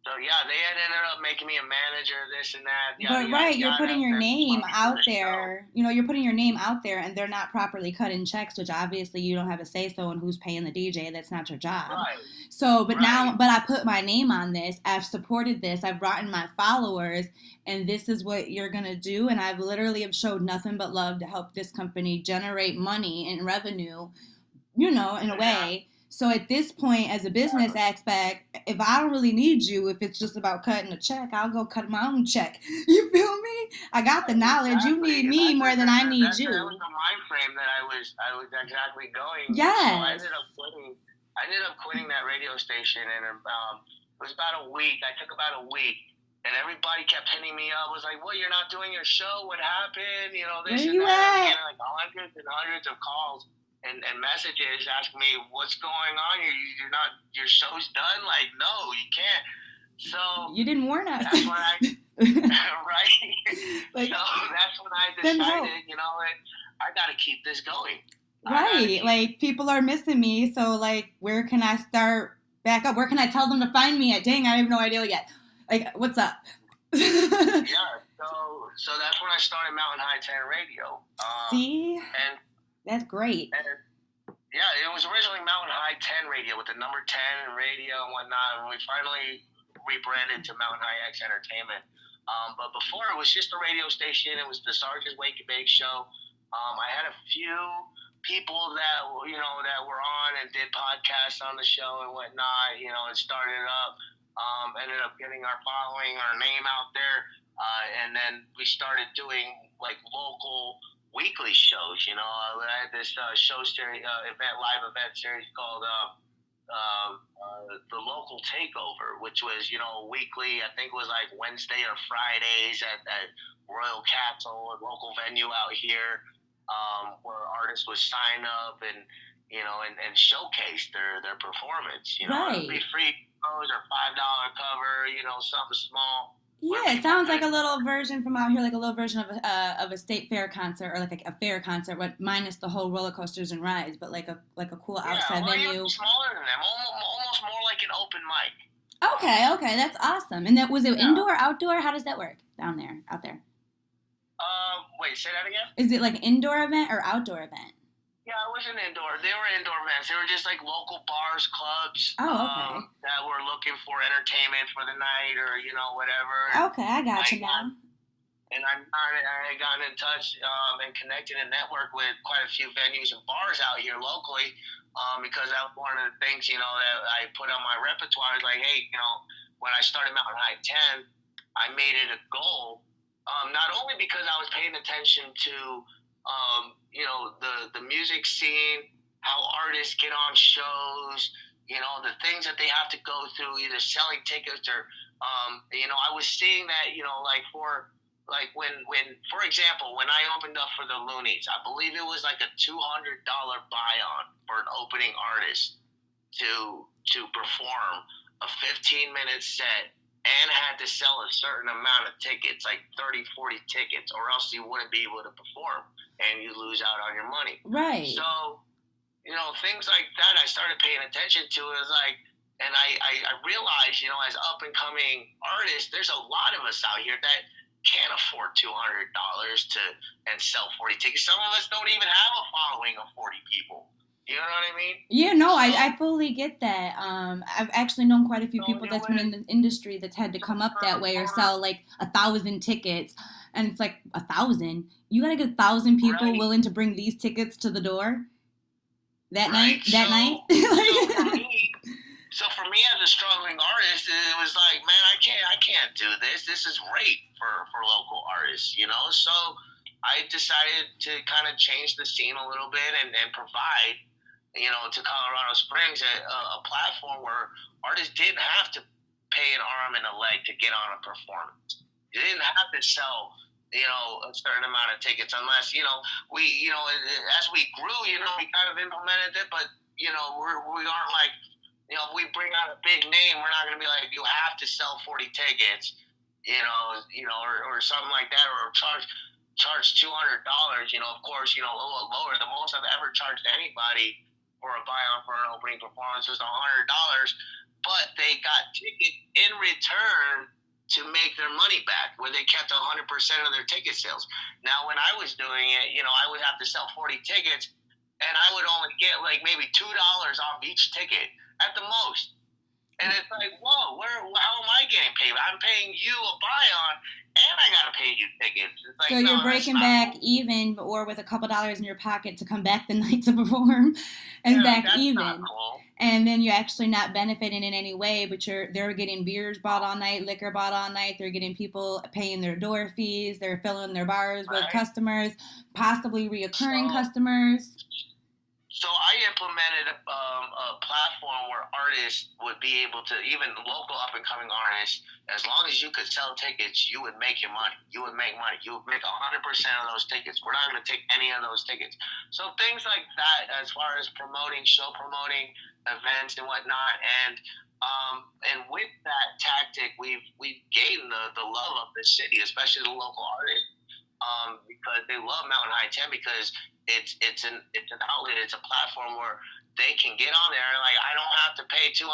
So yeah, they had ended up making me a manager, this and that. But right, you're putting your name out there. You're putting your name out there, and they're not properly cutting checks, which obviously you don't have a say so in who's paying the DJ. That's not your job. Right. So, but I put my name on this. I've supported this. I've brought in my followers, and this is what you're gonna do. And I've literally have showed nothing but love to help this company generate money and revenue. In a way. So at this point, as a business aspect, if I don't really need you, if it's just about cutting a check, I'll go cut my own check. You feel me? I got the knowledge. Exactly. You need me more than I need you. That was the mind frame that I was exactly going. Yes. So I ended up quitting that radio station, and it was about a week. I took about a week, and everybody kept hitting me up. Was like, "Well, you're not doing your show. What happened? This Where and you that." at? Like hundreds and hundreds of calls and messages asking me what's going on. Your show's done. Like, no, you can't. So you didn't warn us. That's when I right. Like, so that's when I decided, I got to keep this going. Right, like people are missing me. So like, where can I start back up? Where can I tell them to find me at? Dang, I have no idea yet. Like, what's up? Yeah. So that's when I started Mountain High 10 Radio. See. And that's great. And, yeah, it was originally Mountain High 10 Radio with the number 10 and radio and whatnot, and we finally rebranded to Mountain High X Entertainment. But before, it was just a radio station. It was the Sarge's Wake and Bake show. I had a few people that were on and did podcasts on the show and whatnot. And started up. Ended up getting our following, our name out there, and then we started doing like local weekly shows. I had this show series, live event series called the Local Takeover, which was weekly. I think it was like Wednesday or Fridays at Royal Castle, a local venue out here, where artists would sign up and and showcase their performance. It would be Right. free shows or $5 cover, something small where Yeah, it people sounds like could. a little version from out here, like a little version of a state fair concert or like a fair concert, but minus the whole roller coasters and rides, but like a cool Yeah, outside well, even venue. smaller than them, almost more like an open mic. Okay, okay, that's awesome. And that was it Yeah. indoor, outdoor? How does that work down there, out there? Wait, say that again. Is it like an indoor event or outdoor event? Yeah, it was an indoor. They were indoor events. They were just like local bars, clubs Oh, okay. that were looking for entertainment for the night or whatever. Okay, I got I you got now. and I got in touch and connected and networked with quite a few venues and bars out here locally because that was one of the things that I put on my repertoire. Is like, hey, when I started Mountain High 10, I made it a goal. Not only because I was paying attention to the music scene, how artists get on shows, the things that they have to go through, either selling tickets or I was seeing that like for example, when I opened up for the Loonies, I believe it was like a $200 buy-on for an opening artist to perform a 15-minute set and had to sell a certain amount of tickets, like 30, 40 tickets, or else you wouldn't be able to perform and you lose out on your money. Right. So, things like that I started paying attention to. Is like, and I realized, as up and coming artists, there's a lot of us out here that can't afford $200 and sell 40 tickets. Some of us don't even have a following of 40 people. You know what I mean? Yeah, no, I fully get that. I've actually known quite a few So people that's been in the industry that's had to come up that way or sell like 1,000 tickets, and it's like 1,000. You gotta get 1,000 people right, willing to bring these tickets to the door that right. night. That night. So for me as a struggling artist, it was like, man, I can't do this. This is great for local artists, So I decided to kind of change the scene a little bit and provide, to Colorado Springs a platform where artists didn't have to pay an arm and a leg to get on a performance. You didn't have to sell, a certain amount of tickets unless, we, as we grew, we kind of implemented it, but, we aren't like, if we bring out a big name, we're not going to be like, you have to sell 40 tickets, or something like that, or charge $200. Of course, a little lower. The most I've ever charged anybody for a buy-on for an opening performance was $100, but they got tickets in return to make their money back, where they kept 100% of their ticket sales. Now, when I was doing it, I would have to sell 40 tickets, and I would only get like maybe $2 off each ticket at the most. And it's like, whoa, how am I getting paid? I'm paying you a buy-on, and I gotta pay you tickets. It's like, So you're no, that's breaking not back cool. even, or with a couple dollars in your pocket to come back the night to perform, and Yeah, like, back that's not even. cool. And then you're actually not benefiting in any way, but they're getting beers bought all night, liquor bought all night. They're getting people paying their door fees. They're filling their bars with Right? customers, possibly reoccurring So, customers. so I implemented a platform where artists would be able to, even local up and coming artists, as long as you could sell tickets, you would make your money. You would make money. You would make 100% of those tickets. We're not going to take any of those tickets. So things like that, as far as show promoting events and whatnot, and with that tactic, we've gained the love of the city, especially the local artists, because they love Mountain High 10 because it's an outlet, it's a platform where they can get on there and like, I don't have to pay $200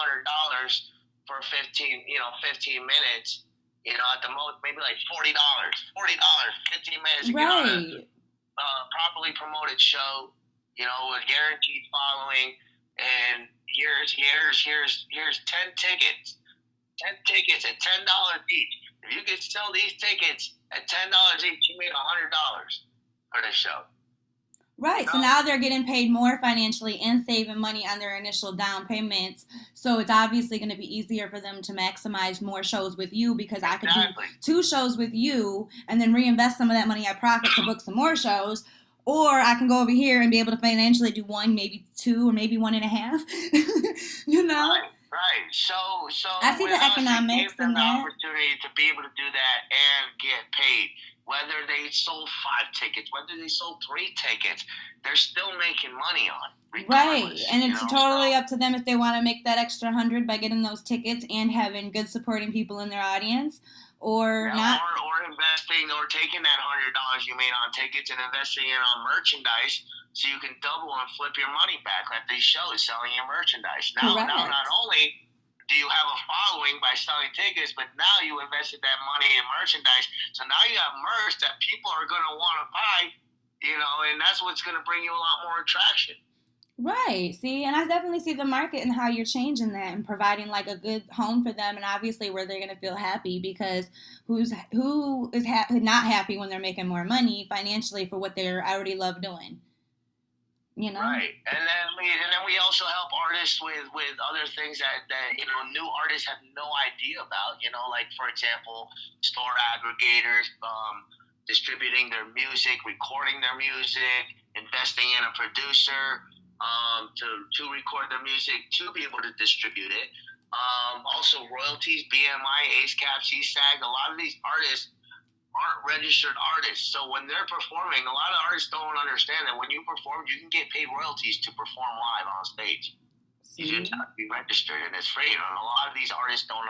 for 15 minutes. At the most maybe like $40, 15 minutes to get on a properly promoted show, with guaranteed following, and here's 10 tickets. 10 tickets at $10 each. If you could sell these tickets at $10 each, you made $100 for the show. Right. So now they're getting paid more financially and saving money on their initial down payments. So it's obviously going to be easier for them to maximize more shows with you because I could do 2 shows with you and then reinvest some of that money I profit to book some more shows. Or I can go over here and be able to financially do 1, maybe 2, or maybe 1.5. Right. So I see the economics in in the that. opportunity to be able to do that and get paid whether they sold 5 tickets, whether they sold 3 tickets, they're still making money on it, Right, regardless. and You it's know, totally so up to them if they want to make that extra 100 by getting those tickets and having good supporting people in their audience, or yeah, not. or investing or taking that $100 you made on tickets and investing it on merchandise so you can double and flip your money back at these shows selling your merchandise. Now Correct. not only do you have a following by selling tickets, but now you invested that money in merchandise. So now you have merch that people are going to want to buy, you know, and that's what's going to bring you a lot more attraction. Right. See, and I definitely see the market and how you're changing that and providing like a good home for them, and obviously where they're going to feel happy because who is not happy when they're making more money financially for what they already love doing, you know? Right, and then we also help artists with other things that you know new artists have no idea about. You know, like for example, store aggregators, distributing their music, recording their music, investing in a producer to record their music to be able to distribute it. Also, royalties, BMI, ASCAP, CSAG. A lot of these artists aren't registered artists. So when they're performing, a lot of artists don't understand that when you perform, you can get paid royalties to perform live on stage. You just See? have to be registered, and it's free. And a lot of these artists don't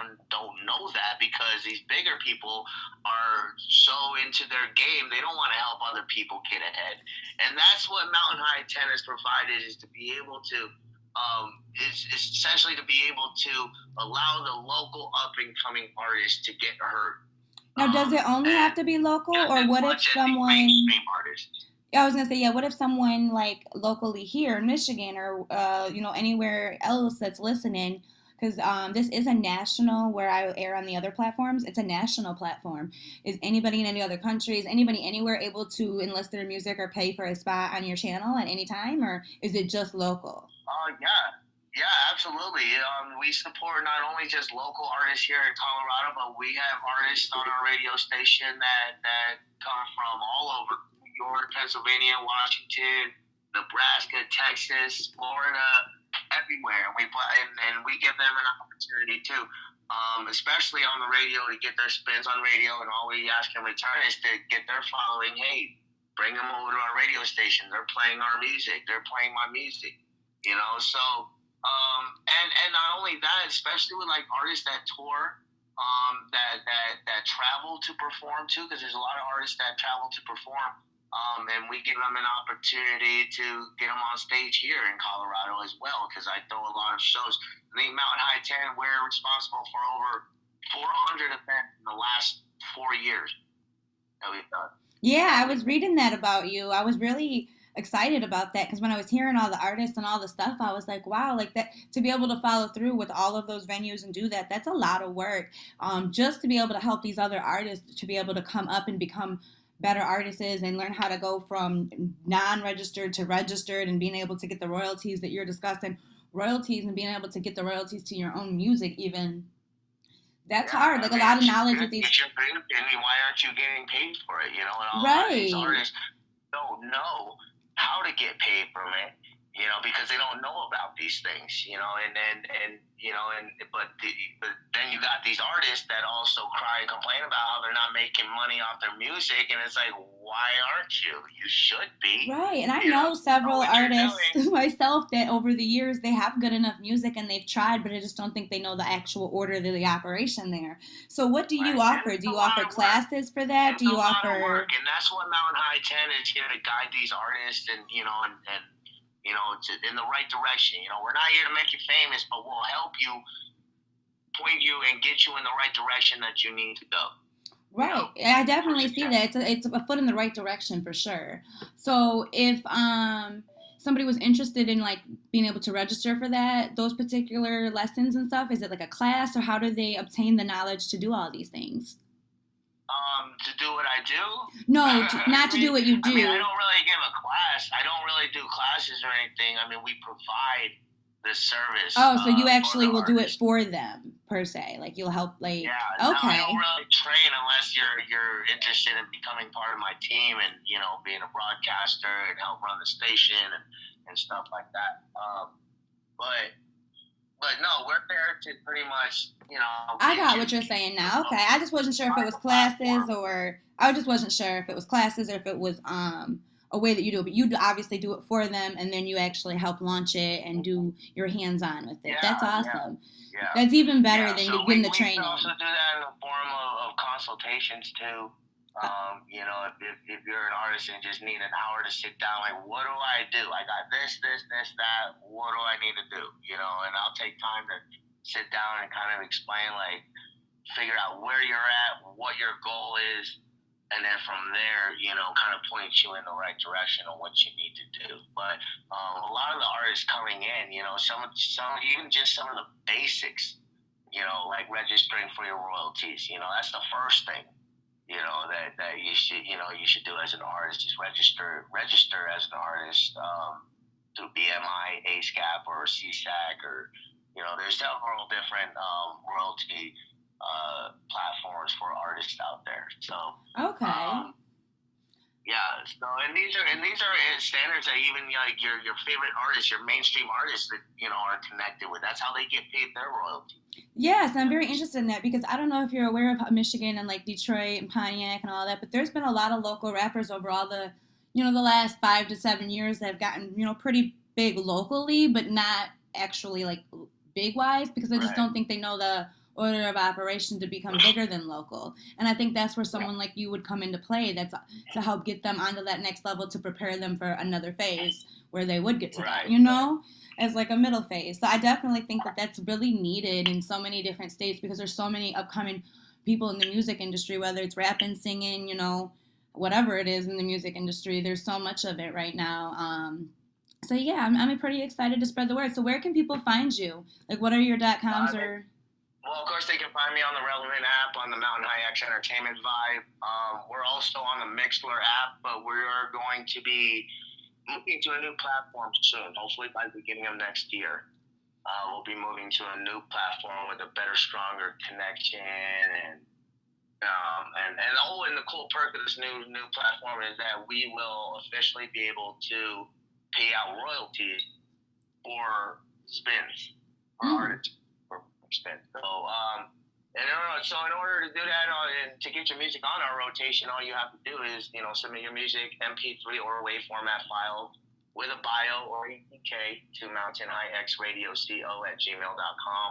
know that because these bigger people are so into their game, they don't want to help other people get ahead. And that's what Mountain High 10 has provided, is to be able to is essentially to be able to allow the local up and coming artists to get heard. Now, does it only have And to be local, just or as what if much as the someone? mainstream artists. I was gonna say, yeah. What if someone like locally here in Michigan, or anywhere else that's listening? Because this is a national where I air on the other platforms. It's a national platform. Is anybody in any other countries, anybody anywhere able to enlist their music or pay for a spot on your channel at any time, or is it just local? Yeah, absolutely. We support not only just local artists here in Colorado, but we have artists on our radio station that come from all over New York, Pennsylvania, Washington, Nebraska, Texas, Florida, everywhere. And we give them an opportunity too, especially on the radio, to get their spins on radio. And all we ask in return is to get their following. Hey, bring them over to our radio station. They're playing our music. They're playing my music. You know, so and not only that, especially with like artists that tour, that travel to perform too, because there's a lot of artists that travel to perform, and we give them an opportunity to get them on stage here in Colorado as well, because I throw a lot of shows. I think Mountain High 10, we're responsible for over 400 events in the last 4 years that we've done. Yeah, I was reading that about you. I was really excited about that because when I was hearing all the artists and all the stuff, I was like, wow, like that to be able to follow through with all of those venues and do that, that's a lot of work. Just to be able to help these other artists to be able to come up and become better artists and learn how to go from non-registered to registered and being able to get the royalties that you're discussing, royalties and being able to get the royalties to your own music even. That's Yeah, hard. I Like a mean, lot of it's knowledge good with to these. get your thing, and why aren't you getting paid for it? You know, and a lot of these Right. artists don't know how to get paid from it, you know, because they don't know about these things, you know, and you know, but then you got these artists that also cry and complain about how they're not making money off their music, and it's like, why aren't you? You should be, Right, and I you know know several what you're artists doing. myself that over the years they have good enough music and they've tried, but I just don't think they know the actual order of the operation there. So, what do you Right, and offer? it's Do a you lot offer of work. classes for that? Do It's a you lot of work, offer? and that's what Mountain High 10 is here to guide these artists, and you know, and you know, in the right direction. You know, we're not here to make you famous, but we'll help you, point you, and get you in the right direction that you need to go. You Right, know, I for definitely see success. that. It's a foot in the right direction for sure. So, if somebody was interested in like being able to register for that, those particular lessons and stuff, is it like a class or how do they obtain the knowledge to do all these things? To do what I do. No, not to do what you I mean, I do. don't really give a class. I don't really do classes or anything. I mean, we provide the service Oh, so you for the actually will do it artist. for them per se. Like you'll help like Yeah, no, I don't okay. really train unless you're interested in becoming part of my team and you know being a broadcaster and help run the station and stuff like that. But but no, we're there to pretty much, I get got you what you're saying now. Okay, I just wasn't sure if it was classes platform. or I just wasn't sure if it was classes or if it was a way that you do it. But you obviously do it for them, and then you actually help launch it and do your hands on with it. That's Yeah, awesome. yeah, That's even better yeah. than So getting the we can training. also do that in the form of consultations too. If you're an artist and just need an hour to sit down, like, what do I do? I got this, that. What do I need to do? And I'll take time to sit down and kind of explain, like, figure out where you're at, what your goal is, and then from there, kind of point you in the right direction on what you need to do. But a lot of the artists coming in, some even just some of the basics, like registering for your royalties. That's the first thing. That you should do as an artist. Just register as an artist through BMI, ASCAP, or CSAC, or there's several different royalty platforms for artists out there. So Okay. yeah. So and these are standards that even like your favorite artists, your mainstream artists that are connected with. That's how they get paid their royalties. Yes, I'm very interested in that because I don't know if you're aware of Michigan and like Detroit and Pontiac and all that, but there's been a lot of local rappers over all the last 5 to 7 years that have gotten, pretty big locally, but not actually like big wise because I just Right. don't think they know the order of operation to become bigger than local. And I think that's where someone like you would come into play. That's to help get them onto that next level to prepare them for another phase where they would get to Right. that, as like a middle phase. So I definitely think that that's really needed in so many different states because there's so many upcoming people in the music industry, whether it's rapping, singing, whatever it is in the music industry. There's so much of it right now. So yeah, I'm pretty excited to spread the word. So where can people find you? Like, what are your .coms or? Well, of course, they can find me on the Relevant app on the Mountain High X Entertainment Vibe. We're also on the Mixler app, but we're going to be moving to a new platform soon, hopefully by the beginning of next year. We'll be moving to a new platform with a better, stronger connection, and the cool perk of this new platform is that we will officially be able to pay out royalties for spins for artists for spins. So in order to do that and to get your music on our rotation, all you have to do is submit your music MP3 or WAV format file with a bio or EPK to mountainhighxradioco@gmail.com.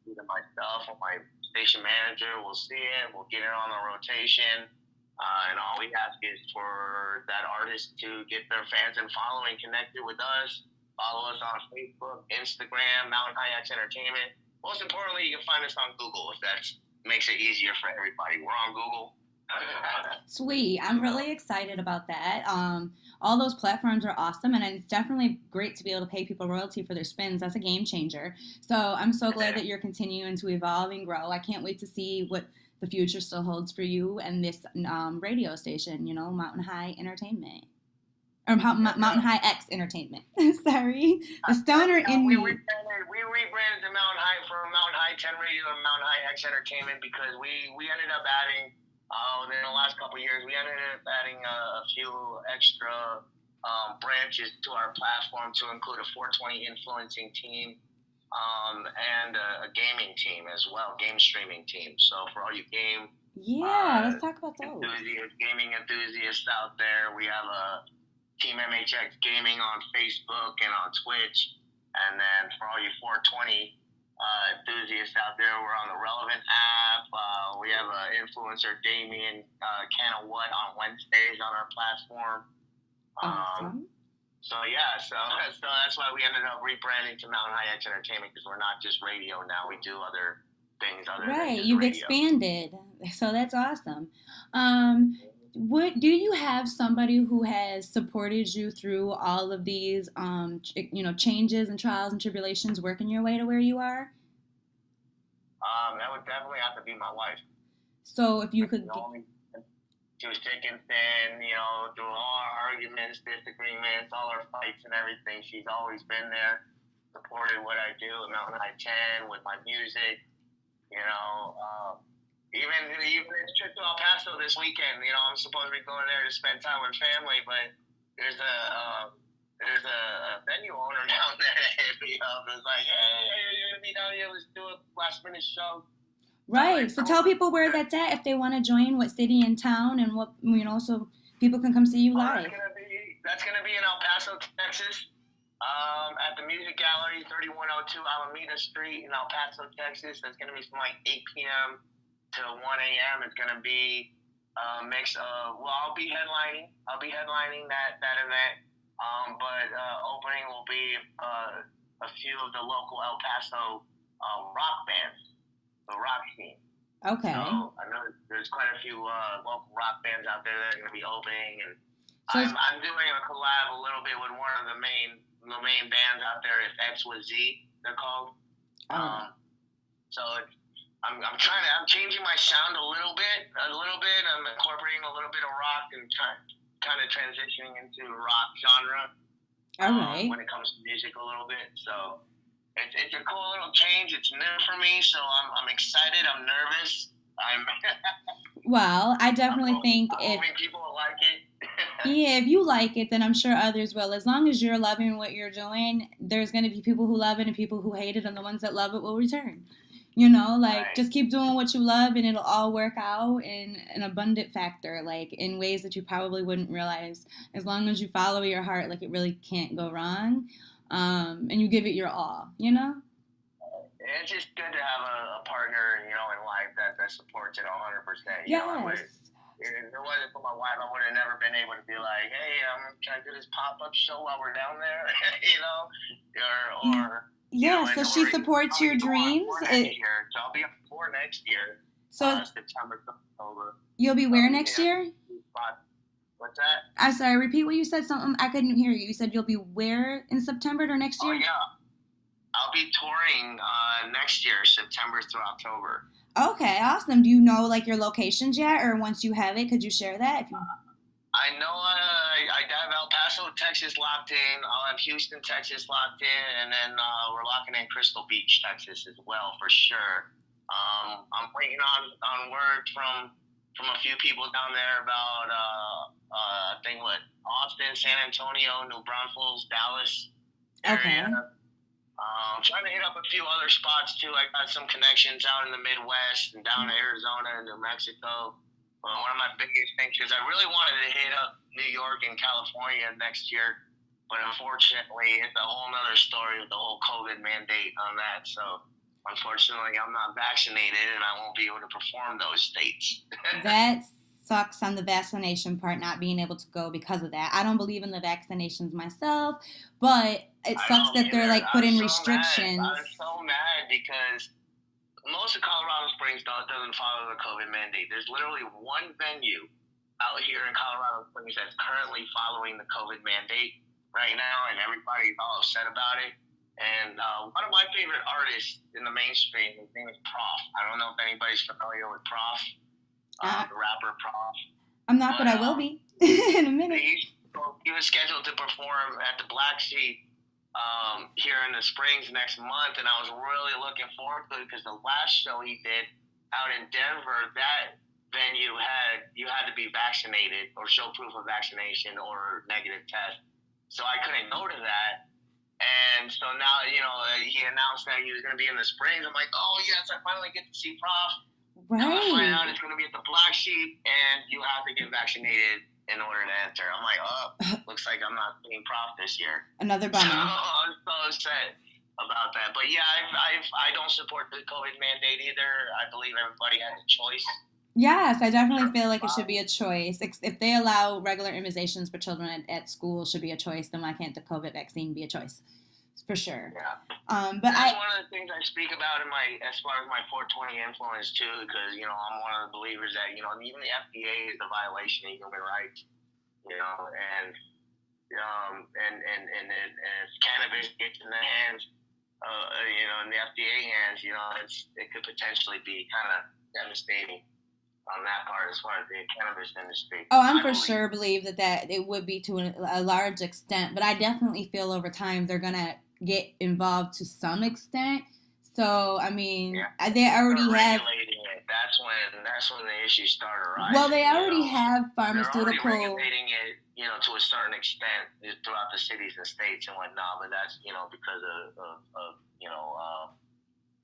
Either myself or my station manager will see it. We'll get it on the rotation. And all we ask is for that artist to get their fans and following connected with us. Follow us on Facebook, Instagram, Mountain High X Entertainment. Most importantly, you can find us on Google if that makes it easier for everybody. We're on Google. Sweet. I'm really excited about that. All those platforms are awesome, and it's definitely great to be able to pay people royalty for their spins. That's a game changer. So I'm so glad that you're continuing to evolve and grow. I can't wait to see what the future still holds for you and this radio station, Mountain High Entertainment. Or Mountain High X Entertainment. Sorry. The stoner in we me. rebranded the Mountain High from Mountain High 10 Radio to Mountain High X Entertainment because we ended up adding, in the last couple of years, we ended up adding a few extra branches to our platform to include a 420 influencing team and a gaming team as well, game streaming team. So for all you game let's talk about those. Gaming enthusiasts out there, we have a Team MHX Gaming on Facebook and on Twitch. And then for all you 420 enthusiasts out there, we're on the Relevant app. We have an influencer, Damien Can of What, on Wednesdays on our platform. Awesome. So that's why we ended up rebranding to Mountain High X Entertainment because we're not just radio now. We do other things other than just you've radio. Expanded, so that's awesome. What do you have somebody who has supported you through all of these changes and trials and tribulations working your way to where you are? That would definitely have to be my wife. So if you could she was thick and thin, through all our arguments, disagreements, all our fights and everything. She's always been there, supported what I do at Mountain High 10 with my music, even this trip to El Paso this weekend, I'm supposed to be going there to spend time with family, but there's a there's a venue owner down there that hit me up. It was like, hey, you're gonna be down here? Let's do a last minute show. Right. So tell people where that's at if they want to join, what city and town, and what, so people can come see you live. That's gonna be in El Paso, Texas. At the Music Gallery, 3102 Alameda Street in El Paso, Texas. That's gonna be from like 8 p.m. to 1 a.m. It's gonna be a mix of, well, I'll be headlining that event. But opening will be a few of the local El Paso rock bands, the rock scene. Okay. So I know there's quite a few local rock bands out there that are going to be opening, and so I'm doing a collab a little bit with one of the main bands out there. It's X with Z, they're called. So I'm changing my sound a little bit. I'm incorporating a little bit of rock and kind of transitioning into rock genre. All right. When it comes to music a little bit, so. It's a cool little change. It's new for me, so I'm excited. I'm nervous. Well, I definitely think if people will like it. Yeah, if you like it, then I'm sure others will. As long as you're loving what you're doing, there's going to be people who love it and people who hate it, and the ones that love it will return. Right. Just keep doing what you love, and it'll all work out in an abundant factor, like in ways that you probably wouldn't realize. As long as you follow your heart, like it really can't go wrong. And you give it your all, It's just good to have a partner, in life that supports it 100%. Yes. If it wasn't for my wife, I would have never been able to be like, hey, I'm trying to do this pop-up show while we're down there, so she supports your dreams. So I'll be on tour next year. So September, October. You'll be where next year? What's that? I'm sorry, repeat what you said. Something I couldn't hear you. You said you'll be where in September or next year? Oh, yeah. I'll be touring next year, September through October. Okay, awesome. Do you know like your locations yet, or once you have it, could you share that? I know I have El Paso, Texas locked in. I'll have Houston, Texas locked in, and then we're locking in Crystal Beach, Texas as well for sure. I'm waiting on word from a few people down there about I think Austin, San Antonio, New Braunfels, Dallas area. Okay. I'm trying to hit up a few other spots too. I got some connections out in the Midwest and down in Arizona and New Mexico. One of my biggest things is I really wanted to hit up New York and California next year, but unfortunately it's a whole nother story with the whole COVID mandate on that. So unfortunately I'm not vaccinated and I won't be able to perform those states. That sucks on the vaccination part, not being able to go because of that. I don't believe in the vaccinations myself, but it sucks that they're like putting restrictions. I'm so mad because most of Colorado Springs doesn't follow the COVID mandate. There's literally one venue out here in Colorado Springs that's currently following the COVID mandate right now, and everybody's all upset about it. And one of my favorite artists in the mainstream, his name is Prof. I don't know if anybody's familiar with Prof. The rapper Prof. I'm not, but I will be in a minute. He was scheduled to perform at the Black Sheep here in the Springs next month, and I was really looking forward to it because the last show he did out in Denver, that venue you had to be vaccinated or show proof of vaccination or negative test. So I couldn't go to that. And so now, he announced that he was going to be in the Springs. I'm like, oh, yes, I finally get to see Prof. Right. I find out it's going to be at the Black Sheep, and you have to get vaccinated in order to enter. I'm like, looks like I'm not being Prof this year. Another bummer. So I'm so upset about that. But yeah, I don't support the COVID mandate either. I believe everybody has a choice. Yes, I definitely feel like it should be a choice. If they allow regular immunizations for children at school should be a choice, then why can't the COVID vaccine be a choice? For sure. Yeah. But that's one of the things I speak about as far as my 420 influence too, because I'm one of the believers that even the FDA is a violation of human rights, and if cannabis gets in the hands, in the FDA hands, it could potentially be kind of devastating on that part as far as the cannabis industry. Oh, I sure believe that it would be to a large extent, but I definitely feel over time they're gonna get involved to some extent. So I mean, they already have. That's when the issues start arising. Well, they already have pharmaceutical. They're already regulating it to a certain extent throughout the cities and states and whatnot. But that's because of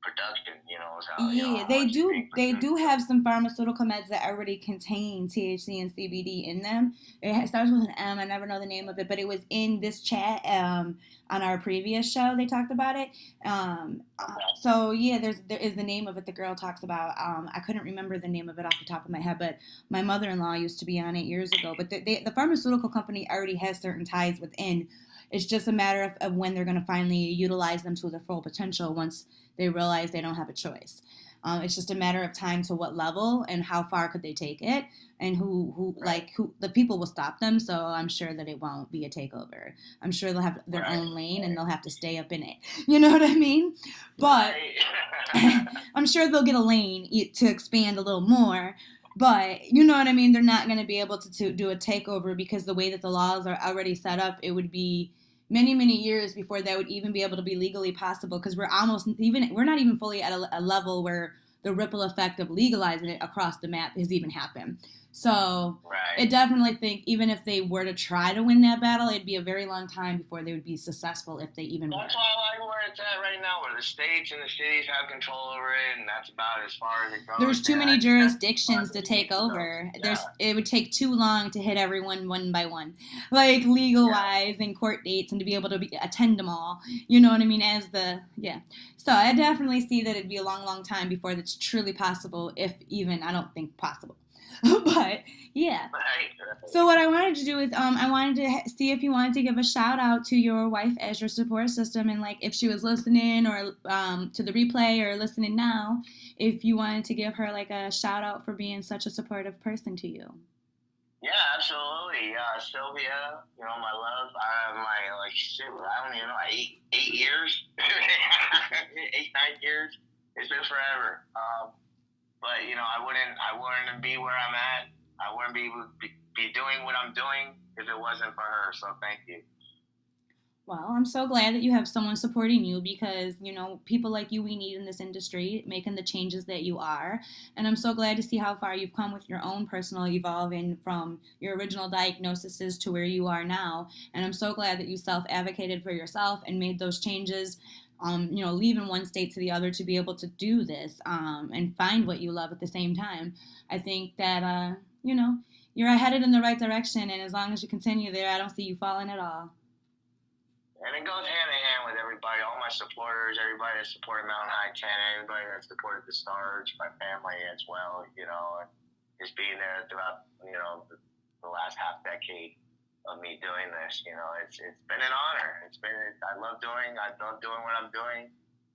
production. Is how Yeah, how they much is do. being They produced. do So, have some pharmaceutical meds that already contain THC and CBD in them. Starts with an M. I never know the name of it, but it was in this chat on our previous show. They talked about it. okay. So yeah, there is the name of it. The girl talks about. I couldn't remember the name of it off the top of my head, but my mother-in-law used to be on it years ago. But the pharmaceutical company already has certain ties within. It's just a matter of when they're going to finally utilize them to their full potential once they realize they don't have a choice. It's just a matter of time to what level and how far could they take it, and Right. who the people will stop them. So I'm sure that it won't be a takeover. I'm sure they'll have their Right. own lane and they'll have to stay up in it. You know what I mean? But Right. I'm sure they'll get a lane to expand a little more. But you know what I mean? They're not going to be able to do a takeover because the way that the laws are already set up, it would be many years before that would even be able to be legally possible because we're not even fully at a level where the ripple effect of legalizing it across the map has even happened. So I Right. definitely think even if they were to try to win that battle, it'd be a very long time before they would be successful if they even were. That's why I like where it's at right now, where the states and the cities have control over it, and that's about as far as it There's goes. too And many that's as far jurisdictions as to it take needs to go. over. Yeah, It would take too long to hit everyone one by one, like legal yeah. wise and court dates, and to be able to attend them all. You know what I mean? As the yeah. So I definitely see that it'd be a long time before that's truly possible, if even I don't think possible. But yeah, Right. so what I wanted to do is I wanted to see if you wanted to give a shout out to your wife as your support system, and like if she was listening or to the replay or listening now, if you wanted to give her like a shout out for being such a supportive person to you. Yeah, absolutely. Sylvia, my love. My like shit. I don't even know. 8 years, 8 9 years. It's been forever. But I wouldn't be where I'm at. I wouldn't be doing what I'm doing if it wasn't for her. So thank you. Well, I'm so glad that you have someone supporting you because, people like you we need in this industry, making the changes that you are. And I'm so glad to see how far you've come with your own personal evolving from your original diagnoses to where you are now. And I'm so glad that you self advocated for yourself and made those changes, leaving one state to the other to be able to do this and find what you love at the same time. I think that, you're headed in the right direction. And as long as you continue there, I don't see you falling at all. And it goes hand in hand with everybody, all my supporters, everybody that supported Mountain High 10, everybody that supported the Stars, my family as well, and just being there throughout, the last half decade of me doing this. It's been an honor. I love doing what I'm doing,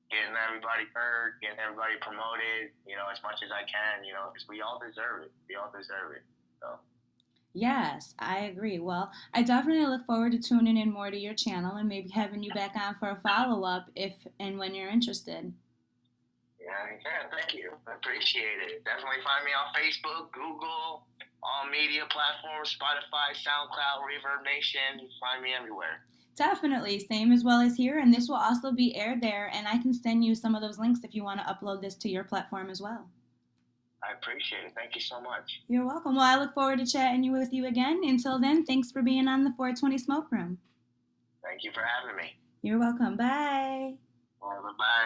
getting everybody heard, getting everybody promoted, as much as I can, because we all deserve it. We all deserve it. So. Yes, I agree. Well, I definitely look forward to tuning in more to your channel and maybe having you back on for a follow up if and when you're interested. Yeah, thank you. I appreciate it. Definitely find me on Facebook, Google, all media platforms, Spotify, SoundCloud, Reverb Nation. You find me everywhere. Definitely, same as well as here, and this will also be aired there, and I can send you some of those links if you want to upload this to your platform as well. I appreciate it. Thank you so much. You're welcome. Well, I look forward to chatting with you again. Until then, thanks for being on the 420 Smoke Room. Thank you for having me. You're welcome. Bye. Bye.